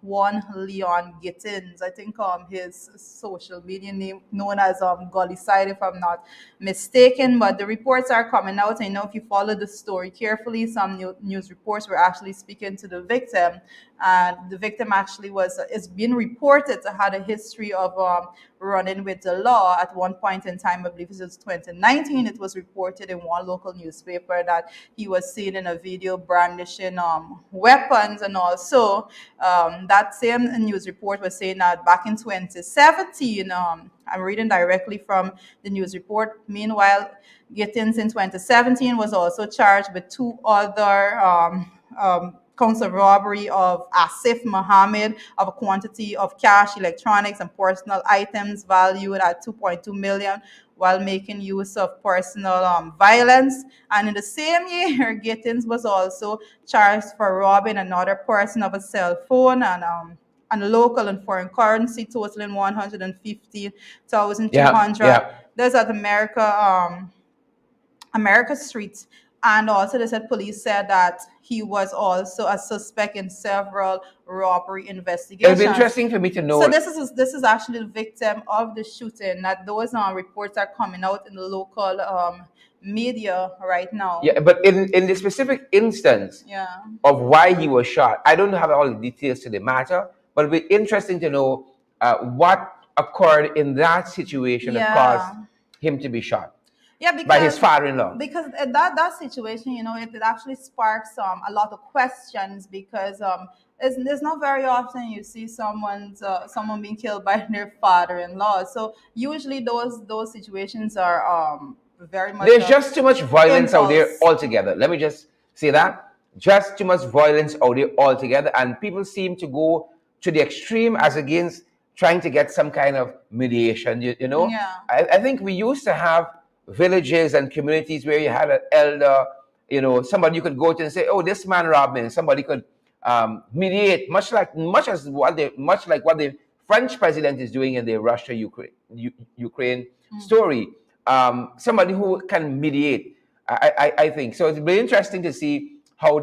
one Leon Gittins. I think his social media name known as Gully Side, if I'm not mistaken. But the reports are coming out. I know if you follow the story carefully, some news reports were actually speaking to the victim, and the victim actually is being reported to had a history of running with the law. At one point in time, I believe it was 2019, it was reported in one local newspaper that he was seen in a video brandishing weapons. And also that same news report was saying that back in 2017, I'm reading directly from the news report. Meanwhile, Gittins in 2017 was also charged with two other counts of robbery of Asif Mohammed of a quantity of cash, electronics, and personal items valued at 2.2 million while making use of personal violence. And in the same year, Gittins was also charged for robbing another person of a cell phone and local and foreign currency totaling 150,200. Yeah. There's at America Street. And also, they said police said that he was also a suspect in several robbery It'll investigations. be interesting for me to know. So this is actually the victim of the shooting. That those reports are coming out in the local media right now. Yeah, but in the specific instance of why he was shot, I don't have all the details to the matter, but it'll be interesting to know what occurred in that situation that caused him to be shot. Yeah, because, by his father-in-law. Because that situation, it actually sparks a lot of questions, because it's not very often you see someone being killed by their father-in-law. So usually those situations are very much. There's just too much violence out there altogether. Let me just say that. Just too much violence out there altogether, and people seem to go to the extreme as against trying to get some kind of mediation. You know, I think we used to have villages and communities where you had an elder, somebody you could go to and say, "Oh, this man robbed me." And somebody could mediate, much like what the French president is doing in the Russia-Ukraine story. Somebody who can mediate, I think. So it'll be interesting to see how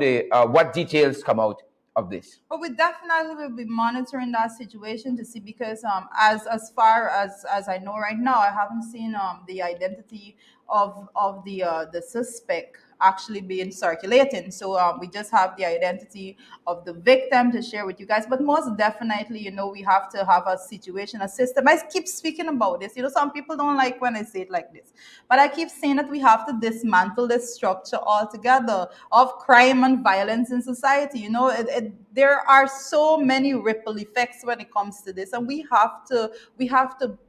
what details come out of this. But we definitely will be monitoring that situation to see, because as far as I know right now, I haven't seen the identity of the suspect actually being circulating. So we just have the identity of the victim to share with you guys. But most definitely, we have to have a situation, a system. I keep speaking about this. Some people don't like when I say it like this, but I keep saying that we have to dismantle this structure altogether of crime and violence in society. There are so many ripple effects when it comes to this, and we have to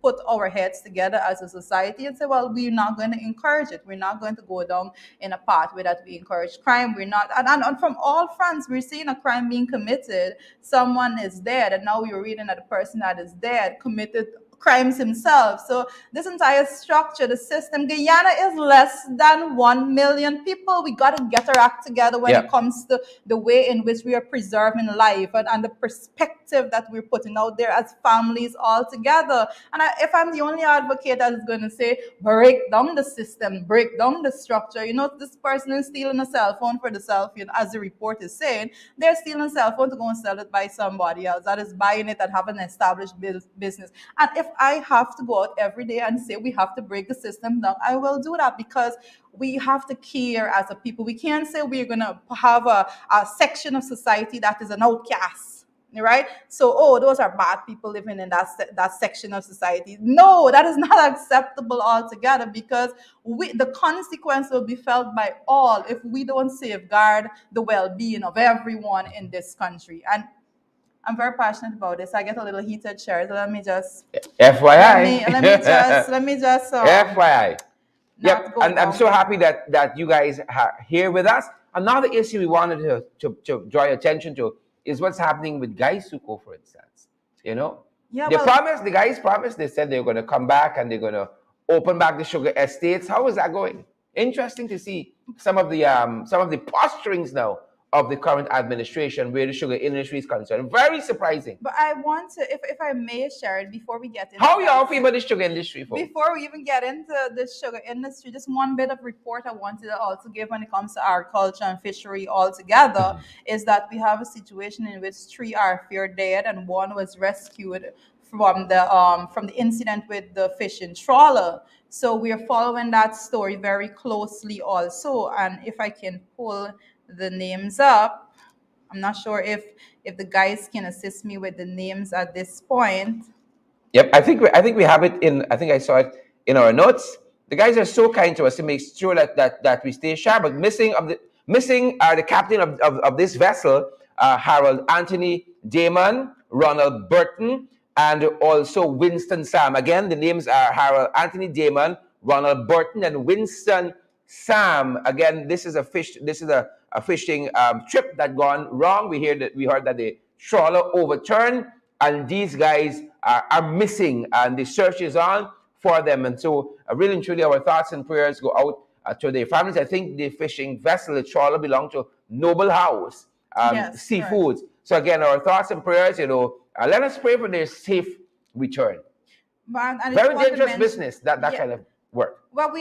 put our heads together as a society and say, well, we're not going to encourage it. We're not going to go down in a pathway that we encourage crime. We're not, and from all fronts, we're seeing a crime being committed. Someone is dead, and now we're reading that the person that is dead committed crimes himself. So this entire structure, the system, Guyana is less than 1 million people. We got to get our act together when it comes to the way in which we are preserving life and the perspective that we're putting out there as families all together. And if I'm the only advocate that is going to say, break down the system, break down the structure, this person is stealing a cell phone for the selfie, as the report is saying, they're stealing a cell phone to go and sell it by somebody else that is buying it, that have an established business. And if I have to go out every day and say we have to break the system down, I will do that, because we have to care as a people. We can't say we're going to have a section of society that is an outcast, right? So, those are bad people living in that section of society. No, that is not acceptable altogether, because the consequence will be felt by all if we don't safeguard the well-being of everyone in this country. And I'm very passionate about this. I get a little heated, Sherry. So let me just FYI. Let me just FYI. Yep. And I'm so happy that you guys are here with us. Another issue we wanted to draw your attention to is what's happening with Guy Suko, for instance. Yeah, They well, promised, the guys promised, they said they were going to come back and they're going to open back the sugar estates. How is that going? Interesting to see some of the posturings now of the current administration where the sugar industry is concerned. Very surprising. but I want to, if I may share it before we get into How that. y'all feel about the sugar industry, folks? Before we even get into the sugar industry, just one bit of report I wanted to also give when it comes to agriculture and fishery altogether is that we have a situation in which three are feared dead and one was rescued from the incident with the fishing trawler. So we are following that story very closely also. And if I can pull the names up, I'm not sure if the guys can assist me with the names at this point. Yep, I think we have it in. I think I saw it in our notes. The guys are so kind to us to make sure that we stay sharp. But missing are the captain of this vessel, Harold Anthony Damon, Ronald Burton, and also Winston Sam. Again, the names are Harold Anthony Damon, Ronald Burton, and Winston Sam. Again, this is a fish. This is a fishing trip that gone wrong. We heard that the trawler overturned, and these guys are missing, and the search is on for them. And so, really and truly, our thoughts and prayers go out to their families. I think the fishing vessel, the trawler, belonged to Noble House Yes, correct. Seafoods. So again, our thoughts and prayers. Let us pray for their safe return. And I just Very want to dangerous mention- business, that Yeah. kind of work. Well,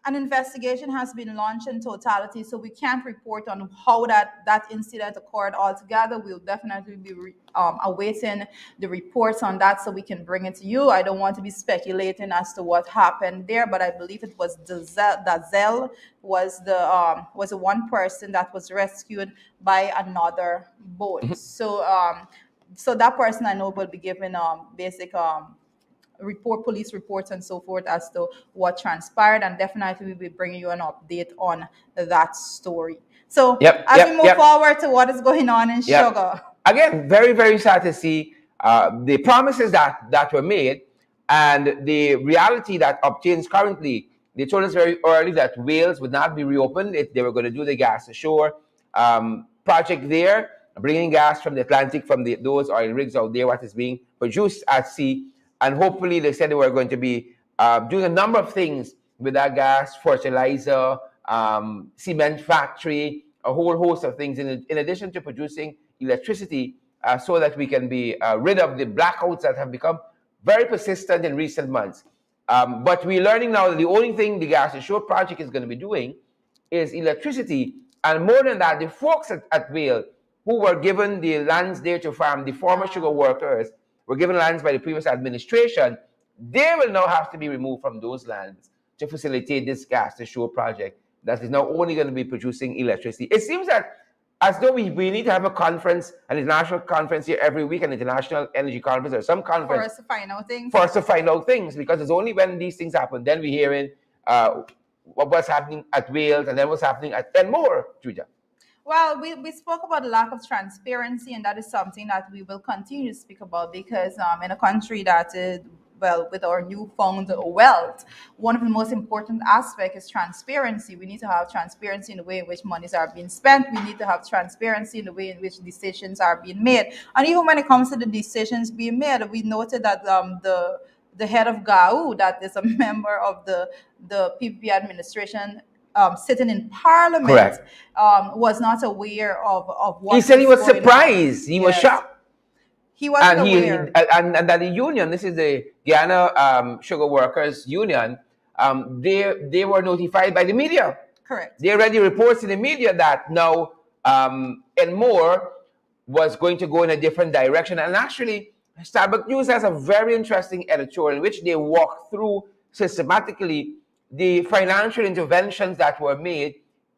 an investigation has been launched in totality, so we can't report on how that incident occurred altogether. We'll definitely be awaiting the reports on that so we can bring it to you. I don't want to be speculating as to what happened there, but I believe it was Dazel was the one person that was rescued by another boat. So that person I know will be given basic police reports and so forth as to what transpired, and definitely we'll be bringing you an update on that story. So as we move forward to what is going on in sugar. Again, very, very sad to see the promises that were made and the reality that obtains currently. They told us very early that Wales would not be reopened if they were going to do the gas ashore project there, bringing gas from the Atlantic from those oil rigs out there, what is being produced at sea. And hopefully, they said they were going to be doing a number of things with that gas, fertilizer, cement factory, a whole host of things, in addition to producing electricity, so that we can be rid of the blackouts that have become very persistent in recent months. But we're learning now that the only thing the gas ashore project is going to be doing is electricity. And more than that, the folks at Vale who were given the lands there to farm, the former sugar workers, were given lands by the previous administration. They will now have to be removed from those lands to facilitate this gas ashore project that is now only going to be producing electricity. It seems that as though we need to have a conference, an international conference here every week, an international energy conference or some conference. For us to find out things. For us to find out things, because it's only when these things happen, then we're hearing what's happening at Wales and then what's happening at more, Julia. Well, we spoke about the lack of transparency, and that is something that we will continue to speak about because in a country that is, well, with our newfound wealth, one of the most important aspects is transparency. We need to have transparency in the way in which monies are being spent. We need to have transparency in the way in which decisions are being made. And even when it comes to the decisions being made, we noted that the head of GAU, that is a member of the PPP administration, sitting in Parliament, was not aware of what he said. He was surprised. On. He was shocked. He wasn't aware. And that the union, this is the Guyana Sugar Workers Union, they were notified by the media. Correct. They already reports in the media that now Enmore was going to go in a different direction. And actually, Starbucks News has a very interesting editorial in which they walk through systematically the financial interventions that were made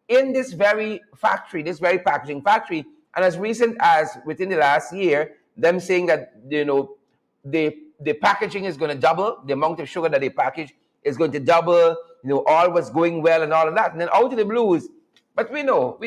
in this very factory, this very packaging factory. And as recent as within the last year, them saying that, the packaging is going to double, the amount of sugar that they package is going to double, all was going well and all of that. And then out of the blues, But we know.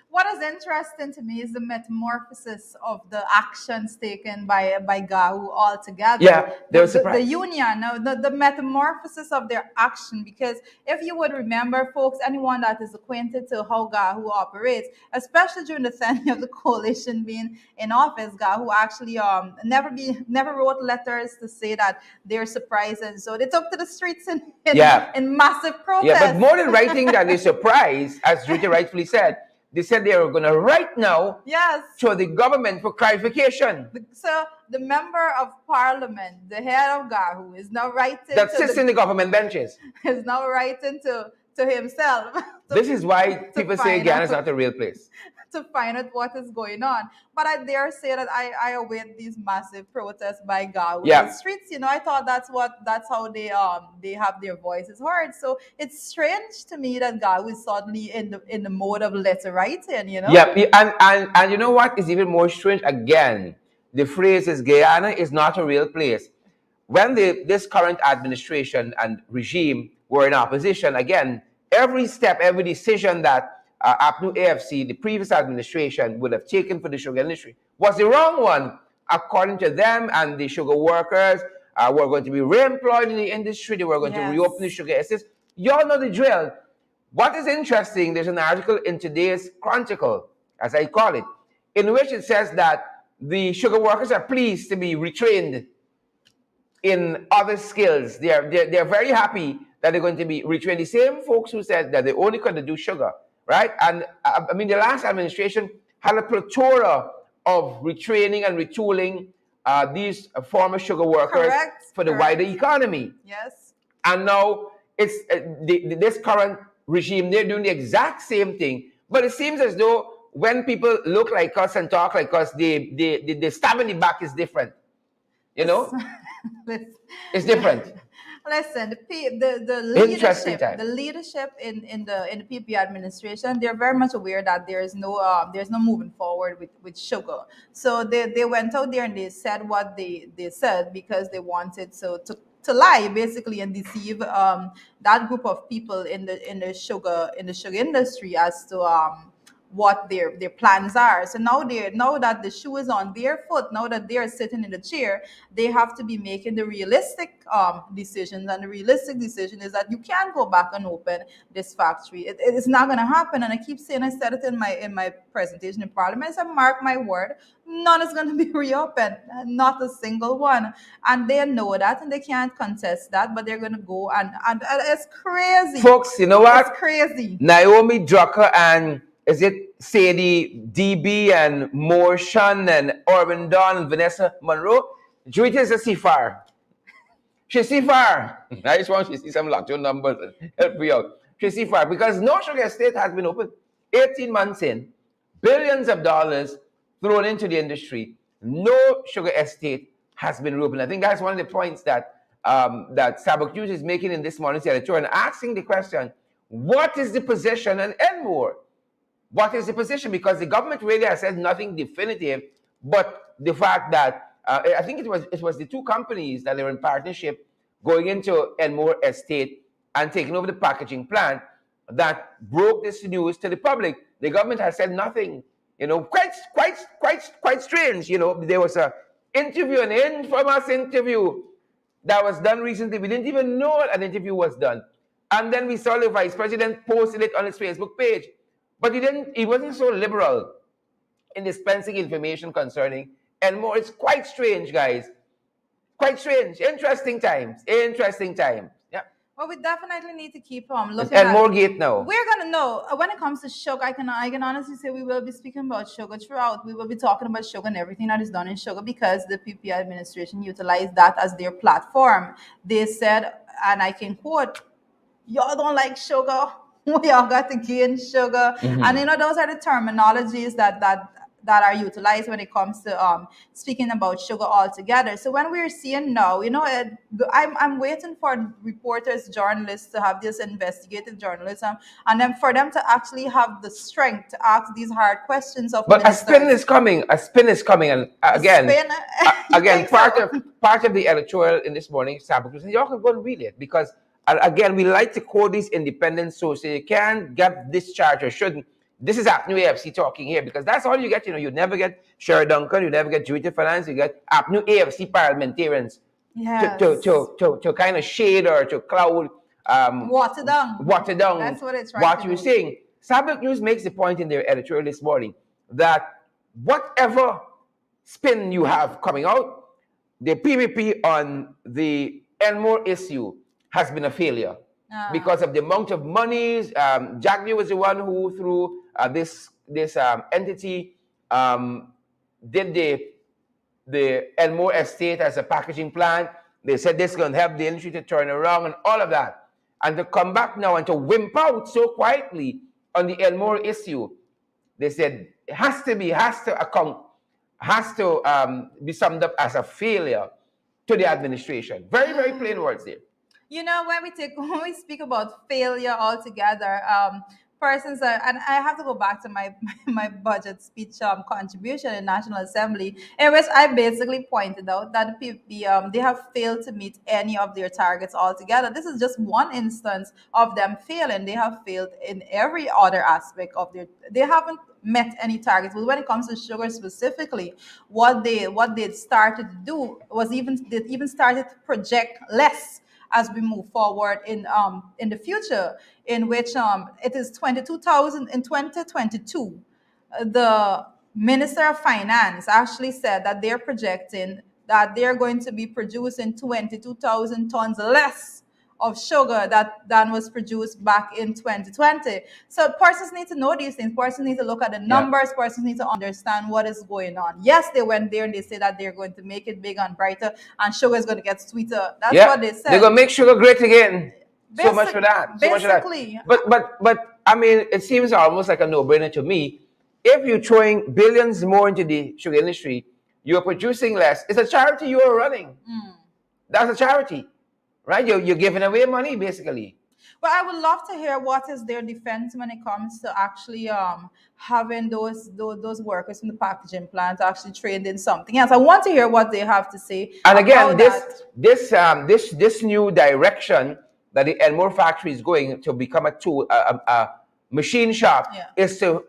What is interesting to me is the metamorphosis of the actions taken by Gahu altogether. Yeah, they were The surprised. union, no, the metamorphosis of their action. Because if you would remember, folks, anyone that is acquainted to how Gahu operates, especially during the tenure of the coalition being in office, Gahu actually never wrote letters to say that they're surprised, and so they took to the streets Yeah. in massive protests. Yeah, but more than writing that they're surprised, as Rita rightfully said, they said they are going to write now Yes. to the government for clarification. So the member of parliament, the head of Gahu, is now writing That sits in the government benches. is now writing to himself. This is why people say find Guyana is out- not a real place. to find out what is going on. But I dare say that I await these massive protests by Gahu Yeah. in the streets. I thought that's how they have their voices heard. So it's strange to me that Gahu is suddenly in the mode of letter writing. Yeah, and you know what is even more strange? Again, the phrase is Guyana is not a real place. When this current administration and regime were in opposition, again, every step, every decision that APNU AFC, the previous administration, would have taken for the sugar industry was the wrong one, according to them and the sugar workers. Were going to be re-employed in the industry. They were going to Yes. reopen the sugar estates. You all know the drill. What is interesting, there's an article in today's Chronicle, as I call it, in which it says that the sugar workers are pleased to be retrained in other skills. They're very happy that they're going to be retrained. The same folks who said that they only could do sugar, right? And I mean, the last administration had a plethora of retraining and retooling these former sugar workers Correct, for the correct. wider economy. Yes. And now it's this current regime, they're doing the exact same thing. But it seems as though when people look like us and talk like us, the stab in the back is different. It's different. Listen, the Interesting leadership, time. the leadership in the PP administration, they're very much aware that there's no moving forward with sugar. So they went out there and they said what they said because they wanted to lie basically and deceive that group of people in the sugar industry as to what their plans are. So now that the shoe is on their foot, now that they're sitting in the chair, they have to be making the realistic decisions. And the realistic decision is that you can't go back and open this factory. It's not going to happen. And I keep saying, I said it in my presentation in Parliament. I said, mark my word, none is going to be reopened, not a single one. And they know that, and they can't contest that. But they're going to go and it's crazy, Folks. You know what? It's crazy. Naomi Drucker and is it Sadie DB and Morshan and Orvin Don and Vanessa Monroe? Juita is a CFAR. She's CFAR. I just want you to see some lockdown numbers and help me out. She's CFAR because no sugar estate has been opened. 18 months in, billions of dollars thrown into the industry. No sugar estate has been reopened. I think that's one of the points that Sabok News is making in this morning's editorial and asking the question, what is the position on Enmore? What is the position? Because the government really has said nothing definitive, but the fact that I think it was the two companies that are in partnership going into Enmore Estate and taking over the packaging plant that broke this news to the public. The government has said nothing. Quite strange. There was an interview, an infamous interview that was done recently. We didn't even know an interview was done, and then we saw the vice president posted it on his Facebook page. But he wasn't so liberal in dispensing information concerning Enmore. It's quite strange, guys. Quite strange. Interesting times. Yeah. Well, we definitely need to keep looking It's at Enmore Gate now. We're gonna know when it comes to sugar. I can honestly say we will be speaking about sugar throughout. We will be talking about sugar and everything that is done in sugar because the PP administration utilized that as their platform. They said, and I can quote, "Y'all don't like sugar. We all got to gain sugar." And those are the terminologies that are utilized when it comes to speaking about sugar altogether. So when we're seeing now, I'm waiting for reporters, journalists to have this investigative journalism, and then for them to actually have the strength to ask these hard questions of But ministers. a spin is coming, and again, You again, think so? part of the editorial in this morning, Sabbath, y'all can go and read it because And again, we like to quote these independent sources. You can't get discharged or shouldn't. This is APNU AFC talking here because that's all you get. You never get Sherry Duncan, you never get Judith Finance, you get APNU AFC parliamentarians Yes. to kind of shade or to cloud water down that's what it's what you're saying. Sabbath News makes the point in their editorial this morning that whatever spin you have coming out, the PVP on the Elmore issue has been a failure because of the amount of monies. Jack was the one who, through this entity, did the Elmore estate as a packaging plant. They said this is going to help the industry to turn around and all of that. And to come back now and to wimp out so quietly on the Elmore issue, they said it has to be summed up as a failure to the administration. Very, very plain words there. When we speak about failure altogether, persons are, and I have to go back to my budget speech contribution in National Assembly, in which I basically pointed out that they have failed to meet any of their targets altogether. This is just one instance of them failing. They have failed in every other aspect of they haven't met any targets. But when it comes to sugar specifically, what they started to do was they even started to project less as we move forward in the future, in which it is 22,000 in 2022. The Minister of Finance actually said that they're projecting that they're going to be producing 22,000 tons less of sugar than was produced back in 2020. So persons need to know these things. Persons need to look at the numbers. Persons need to understand what is going on. Yes, they went there and they say that they're going to make it bigger and brighter, and sugar is going to get sweeter. That's what they said. They're going to make sugar great again. So much for that. Basically. But I mean, it seems almost like a no-brainer to me. If you're throwing billions more into the sugar industry, you're producing less. It's a charity you're running. That's a charity. Right, you're giving away money basically. But I would love to hear what is their defense when it comes to actually having those workers from the packaging plant actually trained in something else. I want to hear what they have to say. And again, this new direction that the Elmore factory is going to become a machine shop is to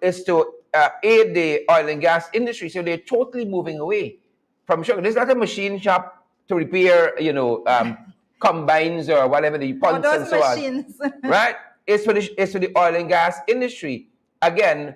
aid the oil and gas industry. So they're totally moving away from sugar. This is not a machine shop to repair, combines or whatever the pumps and so machines. on, right? It's for the oil and gas industry again,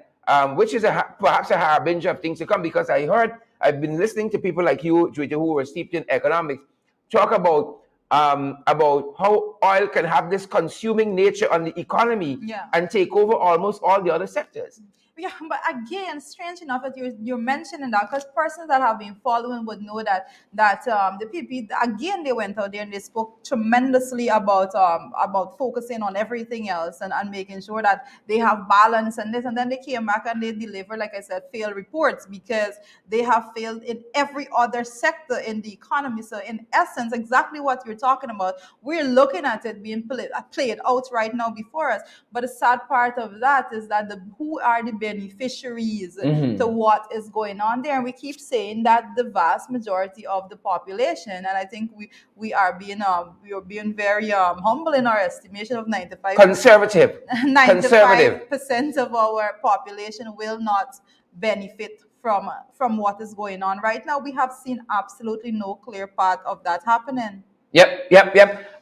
which is perhaps a harbinger of things to come. Because I've been listening to people like you, Juita, who were steeped in economics, talk about how oil can have this consuming nature on the economy and take over almost all the other sectors. Yeah, but again, strange enough that you're mentioning that, because persons that have been following would know that the PP, again, they went out there and they spoke tremendously about focusing on everything else and making sure that they have balance and this, and then they came back and they delivered, like I said, failed reports, because they have failed in every other sector in the economy. So in essence, exactly what you're talking about, we're looking at it being played out right now before us. But the sad part of that is that who are the beneficiaries to what is going on there? And we keep saying that the vast majority of the population, and I think we are being very humble in our estimation of 95% conservative 95% of our population will not benefit from what is going on right now. We have seen absolutely no clear path of that happening. Yep.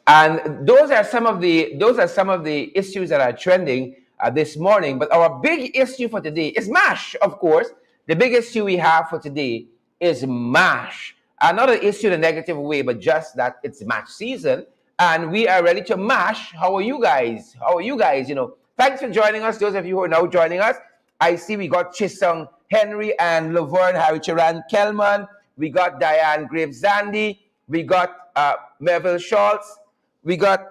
And those are some of the issues that are trending this morning. But our big issue for today is MASH, of course. The big issue we have for today is MASH. Another issue in a negative way, but just that it's MASH season. And we are ready to MASH. How are you guys? Thanks for joining us. Those of you who are now joining us, I see we got Chisung Henry and Laverne Harry Charan Kelman. We got Diane Graves Zandi. We got Melville Schultz. We got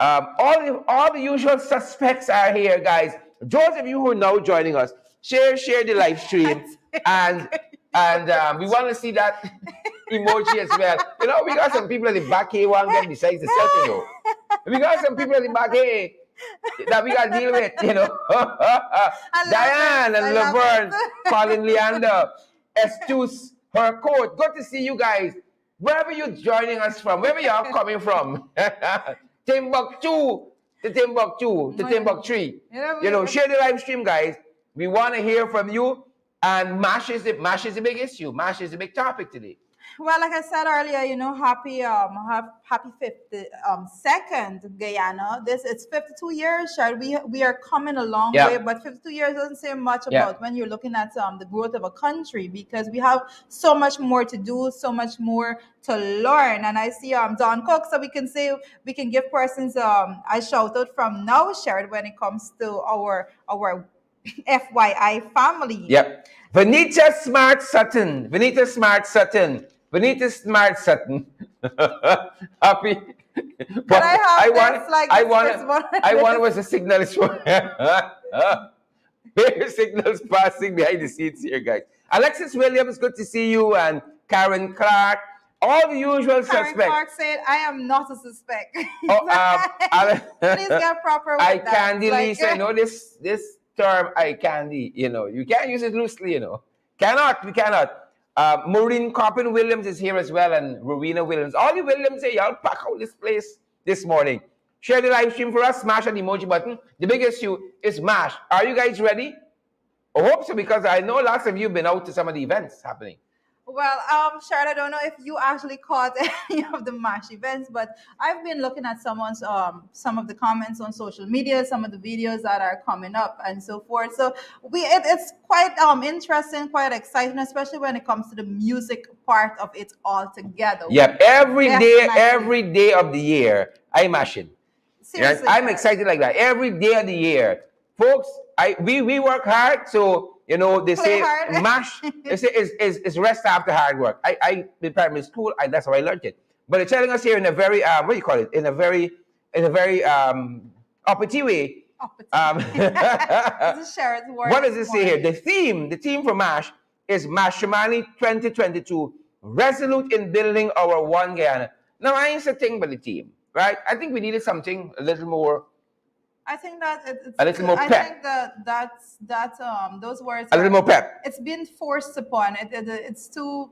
all the usual suspects are here, guys. Those of you who are now joining us, share the live stream, and we want to see that emoji as well. We got some people at the back here who want to get besides the setting. We got some people at the back here that we got to deal with. Diane and Laverne, Colin Leander, Estus, her coat. Good to see you guys. Wherever you're joining us from, wherever you're coming from. Timbuktu to Timbuktu to Timbuktu. Share the live stream, guys. We want to hear from you. And MASH is the big issue. MASH is the big topic today. Well, like I said earlier, happy 52nd Guyana. It's 52 years, Shard. We are coming a long way, but 52 years doesn't say much about when you're looking at the growth of a country, because we have so much more to do, so much more to learn. And I see Don Cook, so we can give persons a shout out from now, Shard, when it comes to our FYI family. Yep. Vanita Smart Sutton. Happy. But I want was a signal. Signals passing behind the scenes here, guys. Alexis Williams, good to see you, and Karen Clark. All the usual suspects. Karen Clark said, "I am not a suspect." Please get proper with I that. candy, Lisa. This term, I candy. You can't use it loosely. We cannot. Maureen Coppin Williams is here as well, and Rowena Williams. All the Williams say, y'all pack out this place this morning. Share the live stream for us. Smash that emoji button. The big issue is MASH. Are you guys ready? I hope so, because I know lots of you have been out to some of the events happening. Well, Shard, I don't know if you actually caught any of the MASH events, but I've been looking at some of the comments on social media, some of the videos that are coming up, and so forth. So it's quite interesting, quite exciting, especially when it comes to the music part of it altogether. Yep, every day of the year, I'm mashing. Seriously, right? I'm excited like that. Every day of the year, folks. We work hard, so they say MASH is rest after hard work. I in primary school, that's how I learned it. But they're telling us here in a very what do you call it? In a very uppity way. What does it say here? The theme for MASH is Mashramani 2022, resolute in building our one Guyana. Now I ain't saying about the team, right? I think we needed something a little more. I think that it's a little more pep. I think that those words. A little more pep. It's been forced upon it. It's too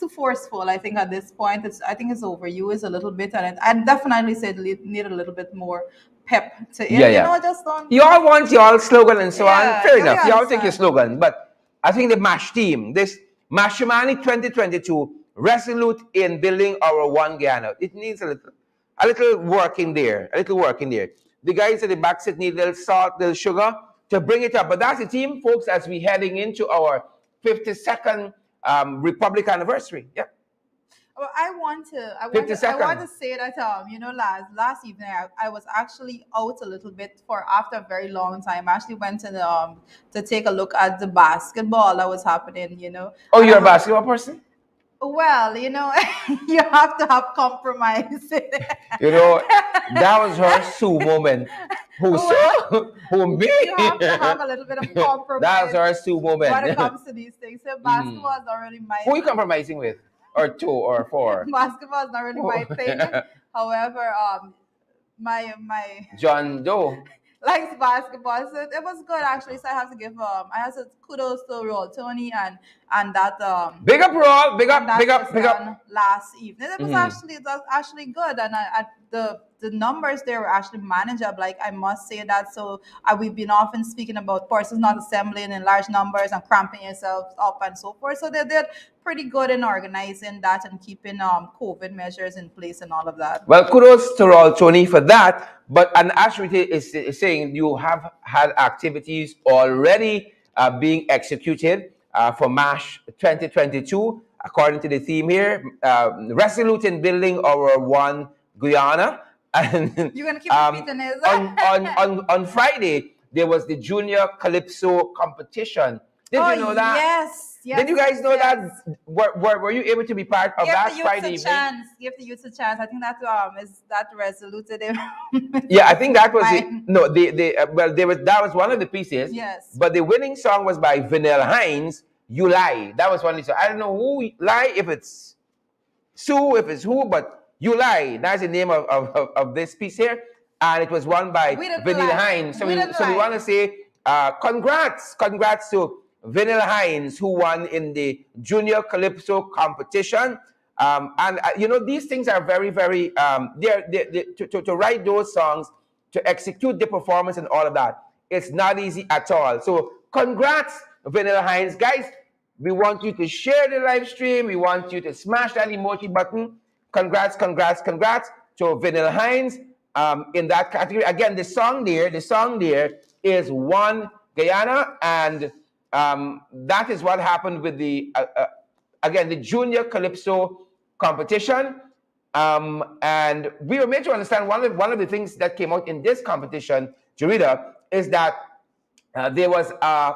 forceful. I think at this point, I think it's overused a little bit, and I definitely said need a little bit more pep to it. Yeah. Just don't. You all want your slogan and so on. Fair enough. You all take your slogan, but I think the MASH team, this Mashramani 2022, resolute in building our one Guyana. It needs a little work in there. The guys at the back sit need a little salt, a little sugar to bring it up. But that's the team, folks, as we're heading into our 52nd Republic anniversary. Yeah. Well, I want to say that last evening I was actually out a little bit after a very long time. I actually went to take a look at the basketball that was happening. Oh, you're a basketball person? Well, you have to have compromise. That was her Sue moment. Who me? You have to have a little bit of compromise. That was her Sue moment. When it comes to these things, so basketball is not really my. Who are you compromising with? Or two or four? Basketball is not really my thing. However, my John Doe likes basketball, so it was good actually. So I have to give kudos to Roll Tony and that big up Roll, big up last evening. It was actually good, and the numbers there were actually manageable. Like I must say that. So we've been often speaking about persons not assembling in large numbers and cramping yourselves up and so forth. So they did pretty good in organizing that and keeping COVID measures in place and all of that. Well, kudos to Roll Tony for that. But an actually is saying you have had activities already being executed for MASH 2022, according to the theme here, resolute in building our one Guyana. And you're gonna keep repeating this. on Friday there was the Junior Calypso competition. Did you know that? Yes. Did you guys know that? Were you able to be part of that Friday evening? Give the youth a chance. I think that is that resolute. Yeah, I think that was that was one of the pieces. Yes. But the winning song was by Vanilla Hines. You Lie. That was one. So I don't know who lie, if it's Sue, if it's who, but You Lie. That's the name of this piece here, and it was won by Vanilla Hines. So we want to say congrats to Vanilla Hines, who won in the Junior Calypso competition. And you know, these things are very, very, to write those songs, to execute the performance and all of that, it's not easy at all. So congrats, Vanilla Hines. Guys, we want you to share the live stream. We want you to smash that emoji button. Congrats, congrats, congrats to Vanilla Hines in that category. Again, the song there is One Guyana, and that is what happened with the again, the Junior Calypso competition. And we were made to understand one of the things that came out in this competition, Jarida, is that there was a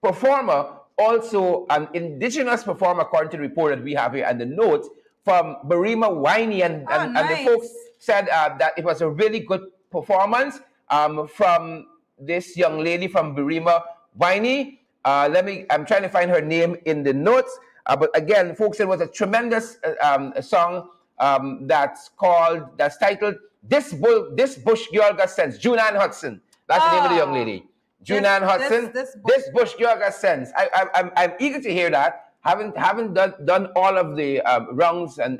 performer, also an indigenous performer, according to the report that we have here and the notes from Barima Winey, and the folks said that it was a really good performance from this young lady from Barima Winey. I'm trying to find her name in the notes. But again, folks, it was a tremendous song that's titled "This Bush Girl Got Sense." Junan Hudson. That's the name of the young lady. Junan Hudson. This Bush Girl Got Sense. I'm eager to hear that. Haven't done all of the rounds and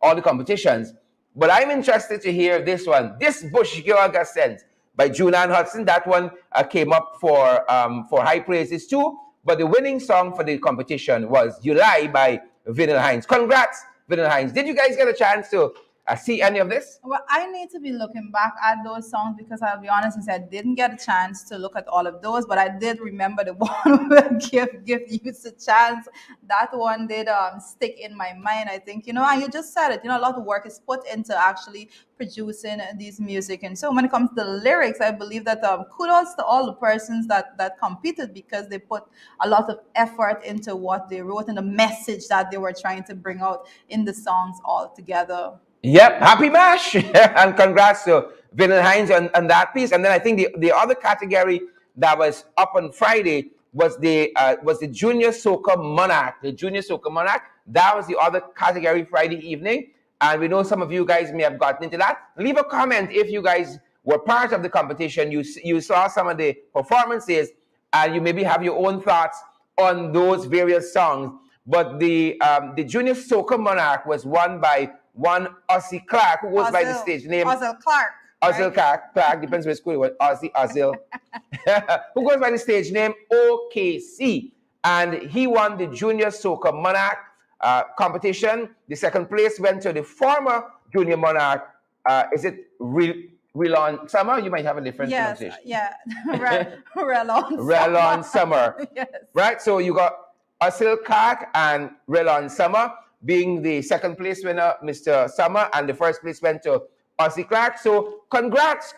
all the competitions, but I'm interested to hear this one. This Bush Girl Got Sense by Junan Hudson. That one came up for high praises too. But the winning song for the competition was "You Lie" by Vanilla Hines. Congrats, Vanilla Hines. Did you guys get a chance to see any of this? Well, I need to be looking back at those songs because I'll be honest and say I didn't get a chance to look at all of those, but I did remember the one where give youth a chance. That one did stick in my mind. I think, and you just said it, a lot of work is put into actually producing these music. And so when it comes to the lyrics, I believe that kudos to all the persons that competed, because they put a lot of effort into what they wrote and the message that they were trying to bring out in the songs altogether. Yep, happy mash and congrats to Vanilla Hines on that piece. And then I think the other category that was up on Friday was the Junior Soca Monarch. The Junior Soca Monarch, that was the other category Friday evening. And we know some of you guys may have gotten into that. Leave a comment if you guys were part of the competition. You saw some of the performances, and you maybe have your own thoughts on those various songs. But the Junior Soca Monarch was won by one Ozzy Clark, who goes by the stage name Ozzy Clark. Ozzy Clark, depends where school it was. Ozzy, who goes by the stage name OKC, and he won the Junior Soca Monarch competition. The second place went to the former Junior Monarch. Is it Relon Summer? You might have a different pronunciation. Yeah, Relon. Relon Summer. Yes. Right. So you got Ozzy Clark and Relon Summer being the second place winner, Mr. Summer, and the first place went to Ozzy Clark. So congrats,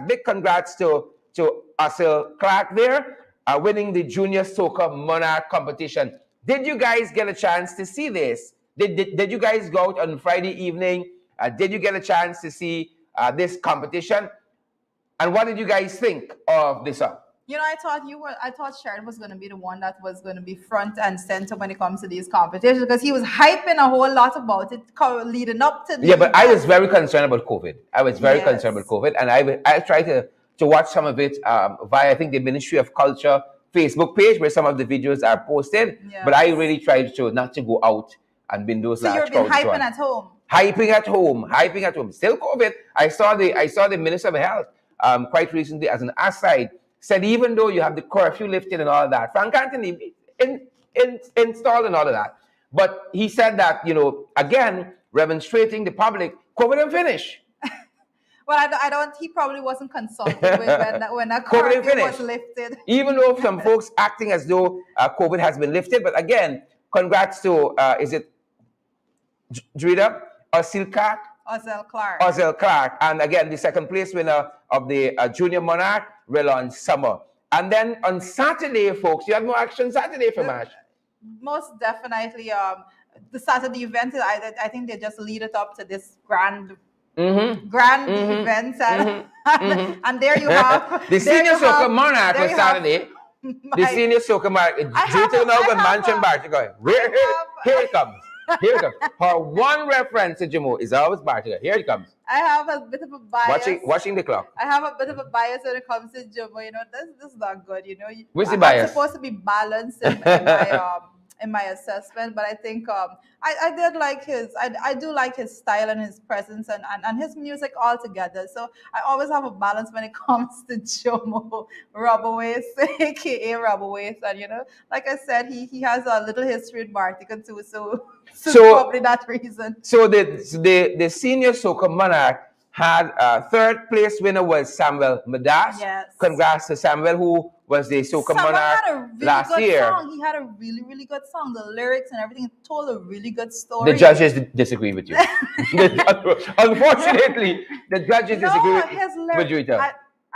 big congrats to Ozzy Clark there, winning the Junior Soca Monarch competition. Did you guys get a chance to see this? Did you guys go out on Friday evening? Did you get a chance to see this competition? And what did you guys think of this song? I thought Sharon was going to be the one that was going to be front and center when it comes to these competitions, because he was hyping a whole lot about it leading up to the Yeah, but I was very concerned about COVID. And I tried to watch some of it via, I think, the Ministry of Culture Facebook page, where some of the videos are posted. Yes. But I really tried not to go out and be in those large crowds. So you've been hyping at home? Hyping at home. Still COVID. I saw the Minister of Health quite recently, as an aside, said even though you have the curfew lifted and all of that, Frank Anthony installed and all of that, but he said that, again, remonstrating the public, COVID and finish. Well, I don't. He probably wasn't consulted when that curfew was lifted. Even though some folks acting as though COVID has been lifted, but again, congrats to is it Drida Ozzy Clark? Ozzy Clark, and again, the second place winner of the Junior Monarch, Relon Summer. And then on Saturday, folks, you had more action Saturday for MASH. Most definitely. The Saturday event, I think they just lead it up to this grand event. And there you have the Senior Soca Monarch on Saturday. The Senior Soca Monarch. Here it comes. Here it comes. Her one reference to Jamo is always Bartiga. Here it comes. I have a bit of a bias. Watching the clock. I have a bit of a bias when it comes to Jamo. This is not good. What's the bias? I'm supposed to be balanced in my in my assessment, but I think I did like I do like his style and his presence and his music altogether. So I always have a balance when it comes to Jomo Rubberwaist, aka Rubberwaist, and like I said, he has a little history with Bartica too, so probably that reason. So the senior soca monarch had third place winner was Samuel Madas. Yes. Congrats to Samuel, who was the soca Samuel monarch had a really last good year. song. He had a really, really good song. The lyrics and everything told a really good story. The judges disagree with you. Unfortunately, the judges disagree with you.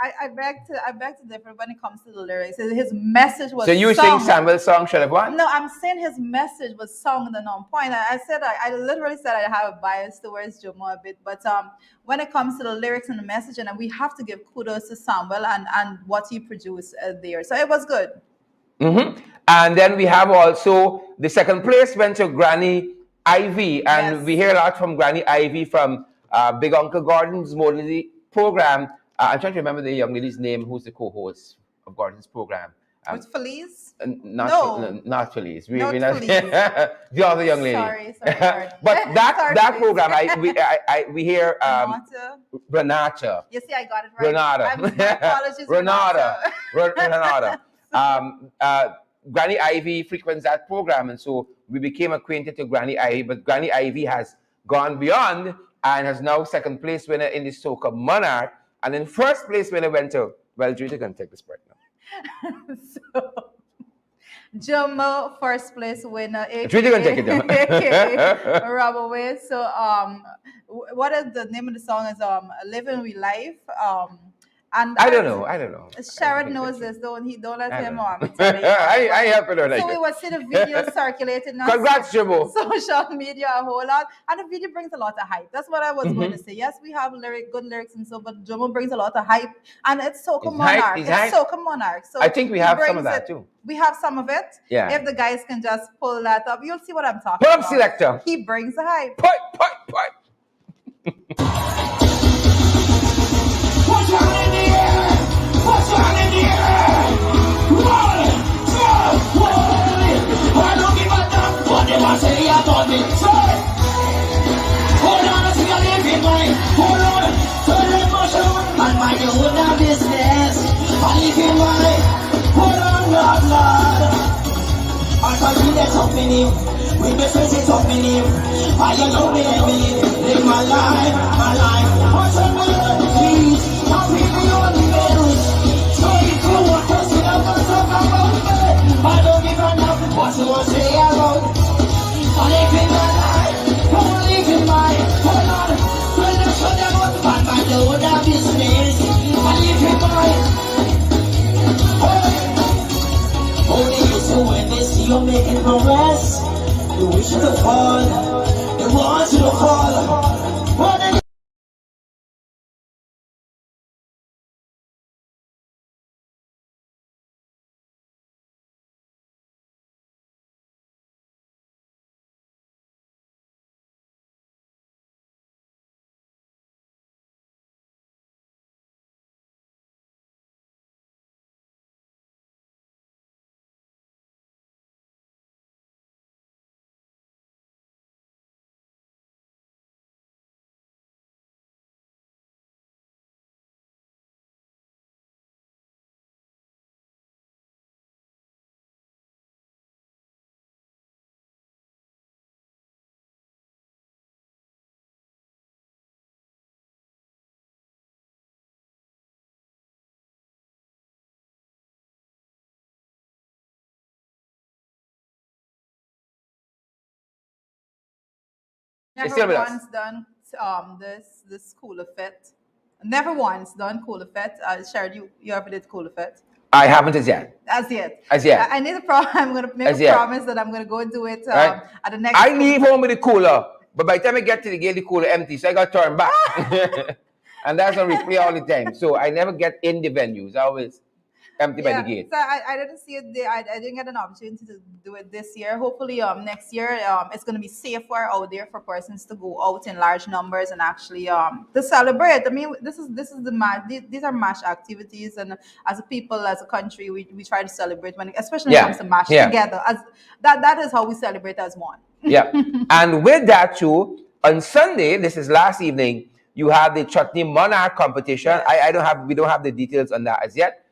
I beg to differ when it comes to the lyrics. His message was. So you sung. think Samuel's song should have won? No, I'm saying his message was sung and on point. I literally said I have a bias towards Jomo a bit, but when it comes to the lyrics and the message, and we have to give kudos to Samuel and what he produced there. So it was good. Mm-hmm. And then we have also the second place went to Granny Ivy, and we hear a lot from Granny Ivy from Big Uncle Gordon's Morley program. I'm trying to remember the young lady's name who's the co-host of Gordon's program. With Felice? Not Felice. Not Felice. The other young lady. Sorry. But that program, we hear Renata. You see, I got it right. Renata. Granny Ivy frequents that program, and so we became acquainted to Granny Ivy. But Granny Ivy has gone beyond and has now second place winner in the Soca Monarch. And then first place winner went to, well, Judy can take this part now. So, Jomo, first place winner. Judy can take it down. Rubberwaist. So, what is the name of the song? Is Living with Life. And I don't know. Sharon knows this. Don't let him on. I help her like so we will see the video circulating on Congrats, Jomo. social media a whole lot. And the video brings a lot of hype. That's what I was going to say. Yes, we have good lyrics and so, but Jomo brings a lot of hype. And it's Soca Monarch. It's Soca Monarch. So I think we have some of that too. We have some of it. Yeah. If the guys can just pull that up, you'll see what I'm talking about. Put up, selector. He brings the hype. Put. What's wrong in the air? What's wrong in the air? 1, 2, 1. I don't give a damn what they want to say about me. Say, hold on, I see a living mind. Hold on, turn the motion and mind your own business. I live in mind. Hold on, Lord. I shall do that up in him. We best face it up in him. I don't know me, let me live my life. What's on my Lord, please? I'll be the only news. So if you want to see the words of my mouth, I don't give a damn what you want to say about. I live in my life. I live in my hold on. When I show them what bad by the other business. I live in my only so when they see you making progress, they wish you to fall. They want you to fall. Never once done this School of Fit. Never once done School of Fit. Sharon, you ever did School of Fit? I haven't as yet. As yet. I need a I'm gonna make a promise that I'm gonna go do it at the next. I leave home with the cooler, but by the time I get to the gate, the cooler empty, so I got to turn back. And that's on replay all the time. So I never get in the venues. I always empty by the Yeah, gate. so I didn't see it. I didn't get an opportunity to do it this year. Hopefully, next year, it's going to be safer out there for persons to go out in large numbers and actually to celebrate. I mean, this is the match. These are match activities, and as a people, as a country, we try to celebrate when, especially when it Yeah, comes to match yeah. together. As that is how we celebrate as one. Yeah. And with that too, on Sunday, this is last evening, you have the Chutney Monarch competition. Yes. We don't have the details on that as yet.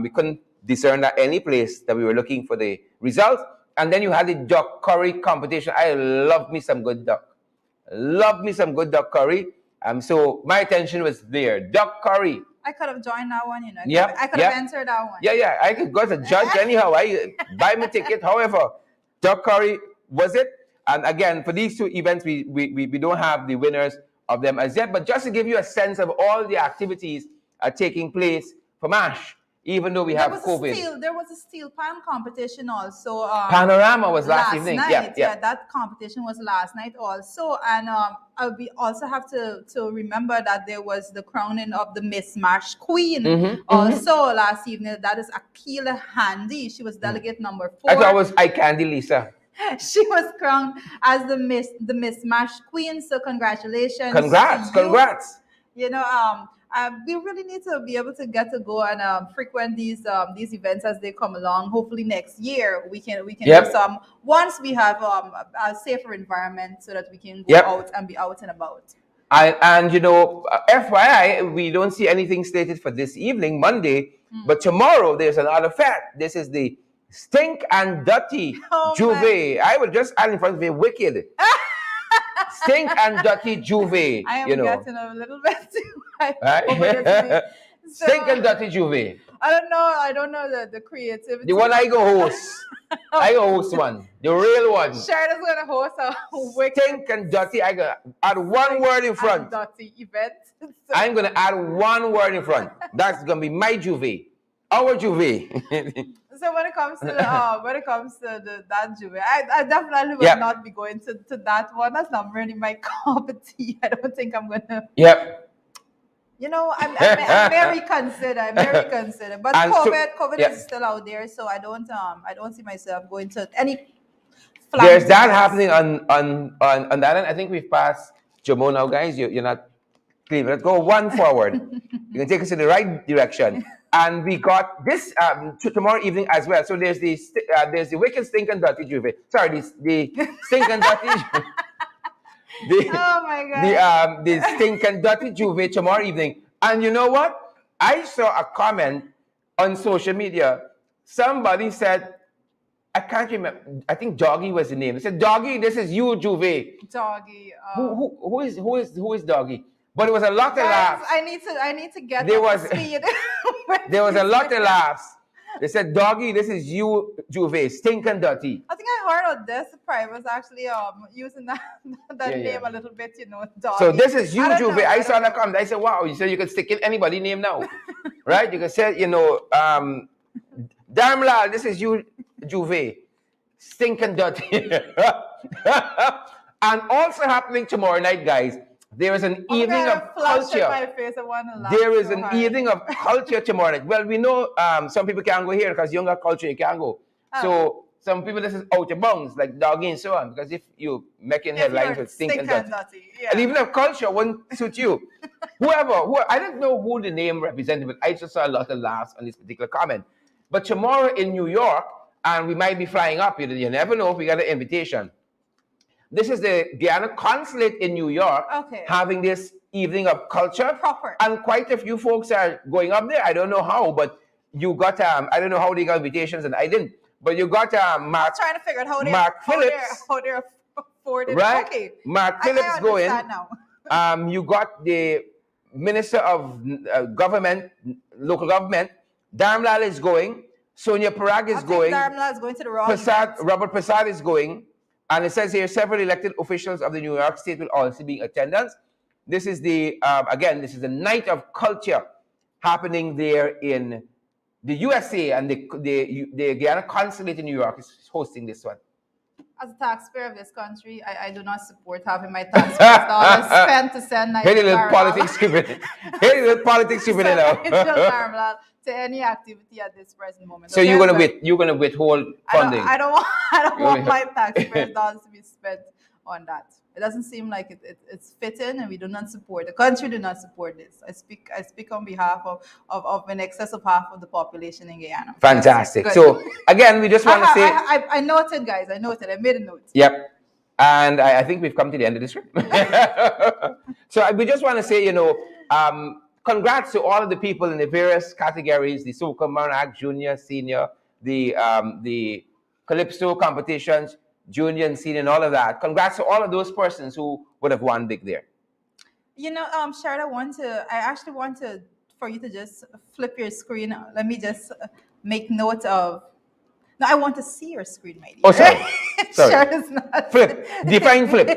We couldn't discern that any place that we were looking for the results. And then you had the duck curry competition. I love me some good duck. Love me some good duck curry. So my attention was there. Duck curry. I could have joined that one, you know. Yep, I could yep. have answered that one. Yeah. I could go as a judge anyhow. I buy me ticket. However, duck curry was it. And again, for these two events, we don't have the winners of them as yet. But just to give you a sense of all the activities taking place for MASH, even though we have COVID. There was a steel pan competition also. Panorama was last evening. Night. Yeah. That competition was last night also. And we also have to remember that there was the crowning of the Miss MASH Queen also last evening. That is Akila Handy. She was delegate number 4. I thought it was Eye Candy Lisa. She was crowned as the Miss MASH Queen. So congratulations! Congrats! You know, we really need to be able to get to go and frequent these events as they come along. Hopefully next year we can do some once we have a safer environment so that we can go out and be out and about. And you know, FYI, we don't see anything stated for this evening, Monday, but tomorrow there's another fact. This is the Stink and Dirty Juve. I would just add in front of it, wicked. Stink and Dirty Juve. I am getting a little bit too right? Stink and Dirty Juve. I don't know the creativity. The one I go host. I go host one. The real one. Sherida's gonna host a wicked Stink and Dirty. I gotta add one word in front. Dirty event. So I'm gonna add one word in front. That's gonna be my Juve. Our Juve. So when it comes to that Juve, I definitely will not be going to that one. That's not really my cup of tea. I don't think I'm gonna. Yep. You know, I'm very considered. But COVID is still out there, so I don't see myself going to any. There's that happening on that end. I think we've passed Jomo now, guys. You're not clean. Let's go one forward. You can take us in the right direction. And we got this tomorrow evening as well. So there's the wicked Stink and Dirty Juve. Sorry, the Stink and Dirty. Oh my God. The Stink and Dirty Juve tomorrow evening. And you know what? I saw a comment on social media. Somebody said, I can't remember. I think Doggy was the name. They said, Doggy, this is you, Juve. Doggy. Who is Doggy? But it was a lot of laughs. I need to get there was speed. There was a lot of laughs. They said, Doggy, this is you, Juve, Stink and Dirty. I think I heard of this. Prime was actually using that name a little bit, you know, Doggy. So this is you, Juve. I saw that comment. I said, wow, you said you could stick in anybody's name now. Right? You could say, you know, Darmlal, this is you, Juve, Stink and Dirty. And also happening tomorrow night, guys, there is an evening of culture. There is an evening of culture tomorrow night. Well, we know some people can't go here because younger culture, you can't go. So some people, this is out of bounds, like Doggy and so on, because if you making headlines with Stink and Dirty. And even if culture won't suit you. Whoever, I don't know who the name represented, but I just saw a lot of laughs on this particular comment. But tomorrow in New York, and we might be flying up, you never know if we got an invitation. This is the Guyana consulate in New York having this evening of culture. Proper. And quite a few folks are going up there. I don't know how, but you got, I don't know how they got invitations and I didn't. But you got Mark. I'm trying to figure out Mark Phillips. How they're afforded. Right? Okay. Mark Phillips going. Now. You got the Minister of Local Government. Darmlal is going. Sonia Parag is going. Darmlal is going to the Robert Prasad is going. And it says here, several elected officials of the New York State will also be in attendance. This is the night of culture happening there in the USA, and the Guyana consulate in New York is hosting this one. As a taxpayer of this country, I do not support having my taxpayers dollars spent to send Hey, little politics stupid. Hey, little politics stupid now. To any activity at this present moment. So you're gonna withhold funding. I don't want my taxpayers dollars to be spent on that. It doesn't seem like it's fitting, and we do not support. The country do not support this. I speak on behalf of in excess of half of the population in Guyana. Fantastic. So again, we just want to say I noted, guys. I noted. I made a note. Yep. And I think we've come to the end of this trip. So we just want to say, congrats to all of the people in the various categories: the Soca Monarch, Junior, Senior, the Calypso competitions, Junior and Senior, and all of that. Congrats to all of those persons who would have won big there. Sharon, I actually want for you to just flip your screen. Let me just make note of. No, I want to see your screen, my dear. Oh, sorry. Sharon's not. Flip. Define flip.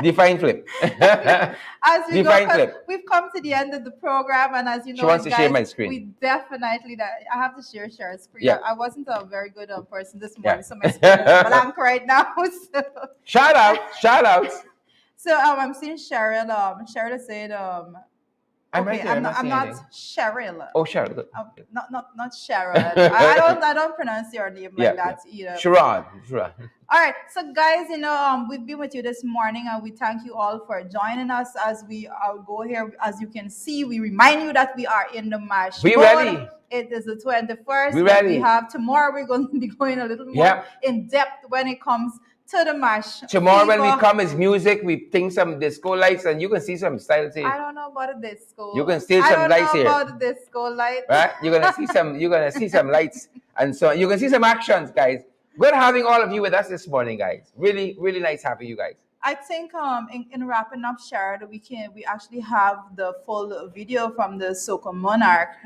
Define flip. As we Define flip. We've come to the end of the program, and as you know, she wants to guys, share my screen. We definitely I have to share Sharon's screen. Yeah. I wasn't a very good person this morning, so my screen is blank right now. So. Shout out. So I'm seeing Cheryl. Cheryl is saying I'm okay, right there. I'm not Cheryl. Oh, Cheryl. Good. Not Cheryl. I don't pronounce your name like that either. Sharon. All right, so guys, we've been with you this morning, and we thank you all for joining us as we go here. As you can see, we remind you that we are in the mash. We ready. It is the 21st. We ready. We have tomorrow. We're going to be going a little more in depth when it comes to the mash. Tomorrow when we come is music. We think some disco lights, and you can see some style too. I don't know about the disco. You can see some lights here. I don't know about the disco light. Right? You're gonna see some lights, and so you can see some actions, guys. Good having all of you with us this morning, guys. Really, really nice having you guys. I think in wrapping up, Sharon, we actually have the full video from the Soca Monarch.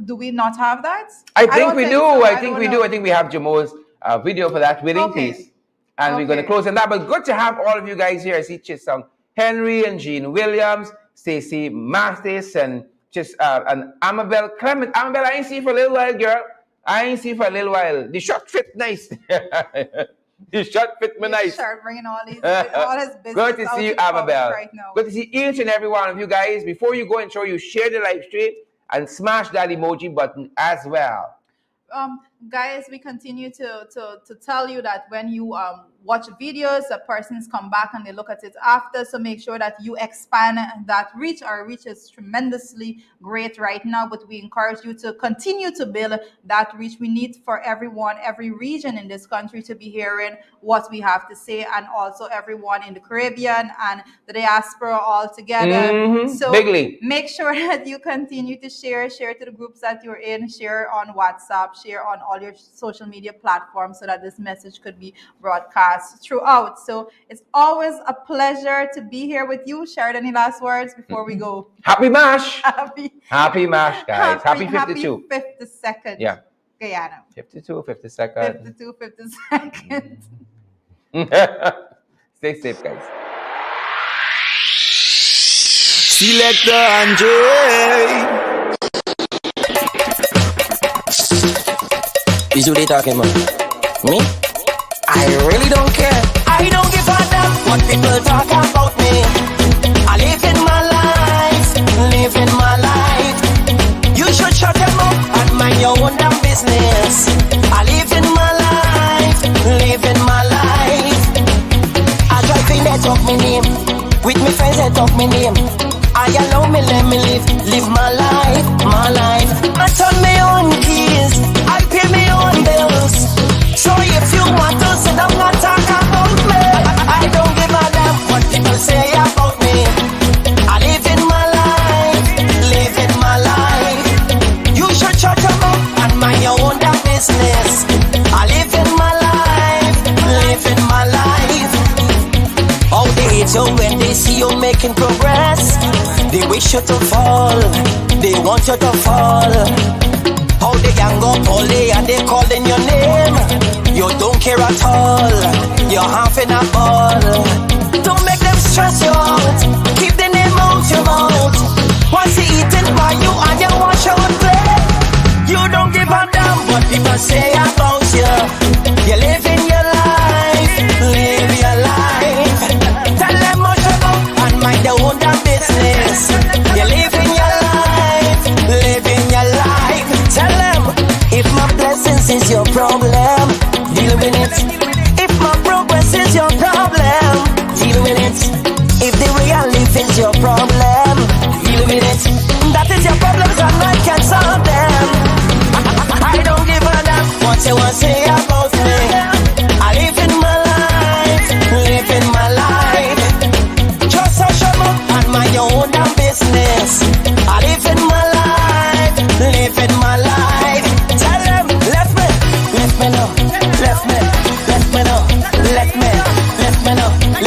Do we not have that? I think we do. So. I think we do. I think we have Jamo's video for that winning piece. And we're going to close on that. But good to have all of you guys here. I see Chisholm Henry and Jean Williams, Stacey Mathis, and and Amabel Clement. Amabel, I ain't see you for a little while, girl. I ain't see you for a little while. The shot fit nice. The shot fit me nice. Start bringing all his business. Good to see you, Amabel. Right now. Good to see each and every one of you guys. Before you go and show, you share the live stream and smash that emoji button as well. Guys, we continue to tell you that when you watch videos, the persons come back and they look at it after. So make sure that you expand that reach. Our reach is tremendously great right now, but we encourage you to continue to build that reach. We need for everyone, every region in this country to be hearing what we have to say, and also everyone in the Caribbean and the diaspora all together. So bigly. Make sure that you continue to share to the groups that you're in, share on WhatsApp, share on all your social media platforms so that this message could be broadcast throughout. So it's always a pleasure to be here with you. Sharon, any last words before we go? Happy MASH! Happy MASH, guys. Happy 52. Happy 52nd. Yeah. Guyana. 52, 52nd. 52, 52nd. Stay safe, guys. Selector Andre. Is who they talking about? Me? I really don't care. I don't give a damn what people talk about me. I live in my life, living my life. You should shut them up and mind your own damn business. I live in my life, living my life. I drive in that talk me name, with me friends that talk me name. I allow me, let me live my life, my life. I turn me on keys, I pay me on bills. So if you want to sit down and talk about me, I don't give a damn what people say about me. I live in my life, living my life. You should shut your mouth and mind your own damn business. I live in my life, living my life. All they hate you when they see you making progress. They wish you to fall, they want you to fall. How they gang up all day and they calling your name. You don't care at all, you're half in a ball. Don't make them stress you out, keep the name out your mouth. Once you eating by you and you wash out play. You don't give a damn what people say about you. You're living your life,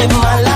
live my life.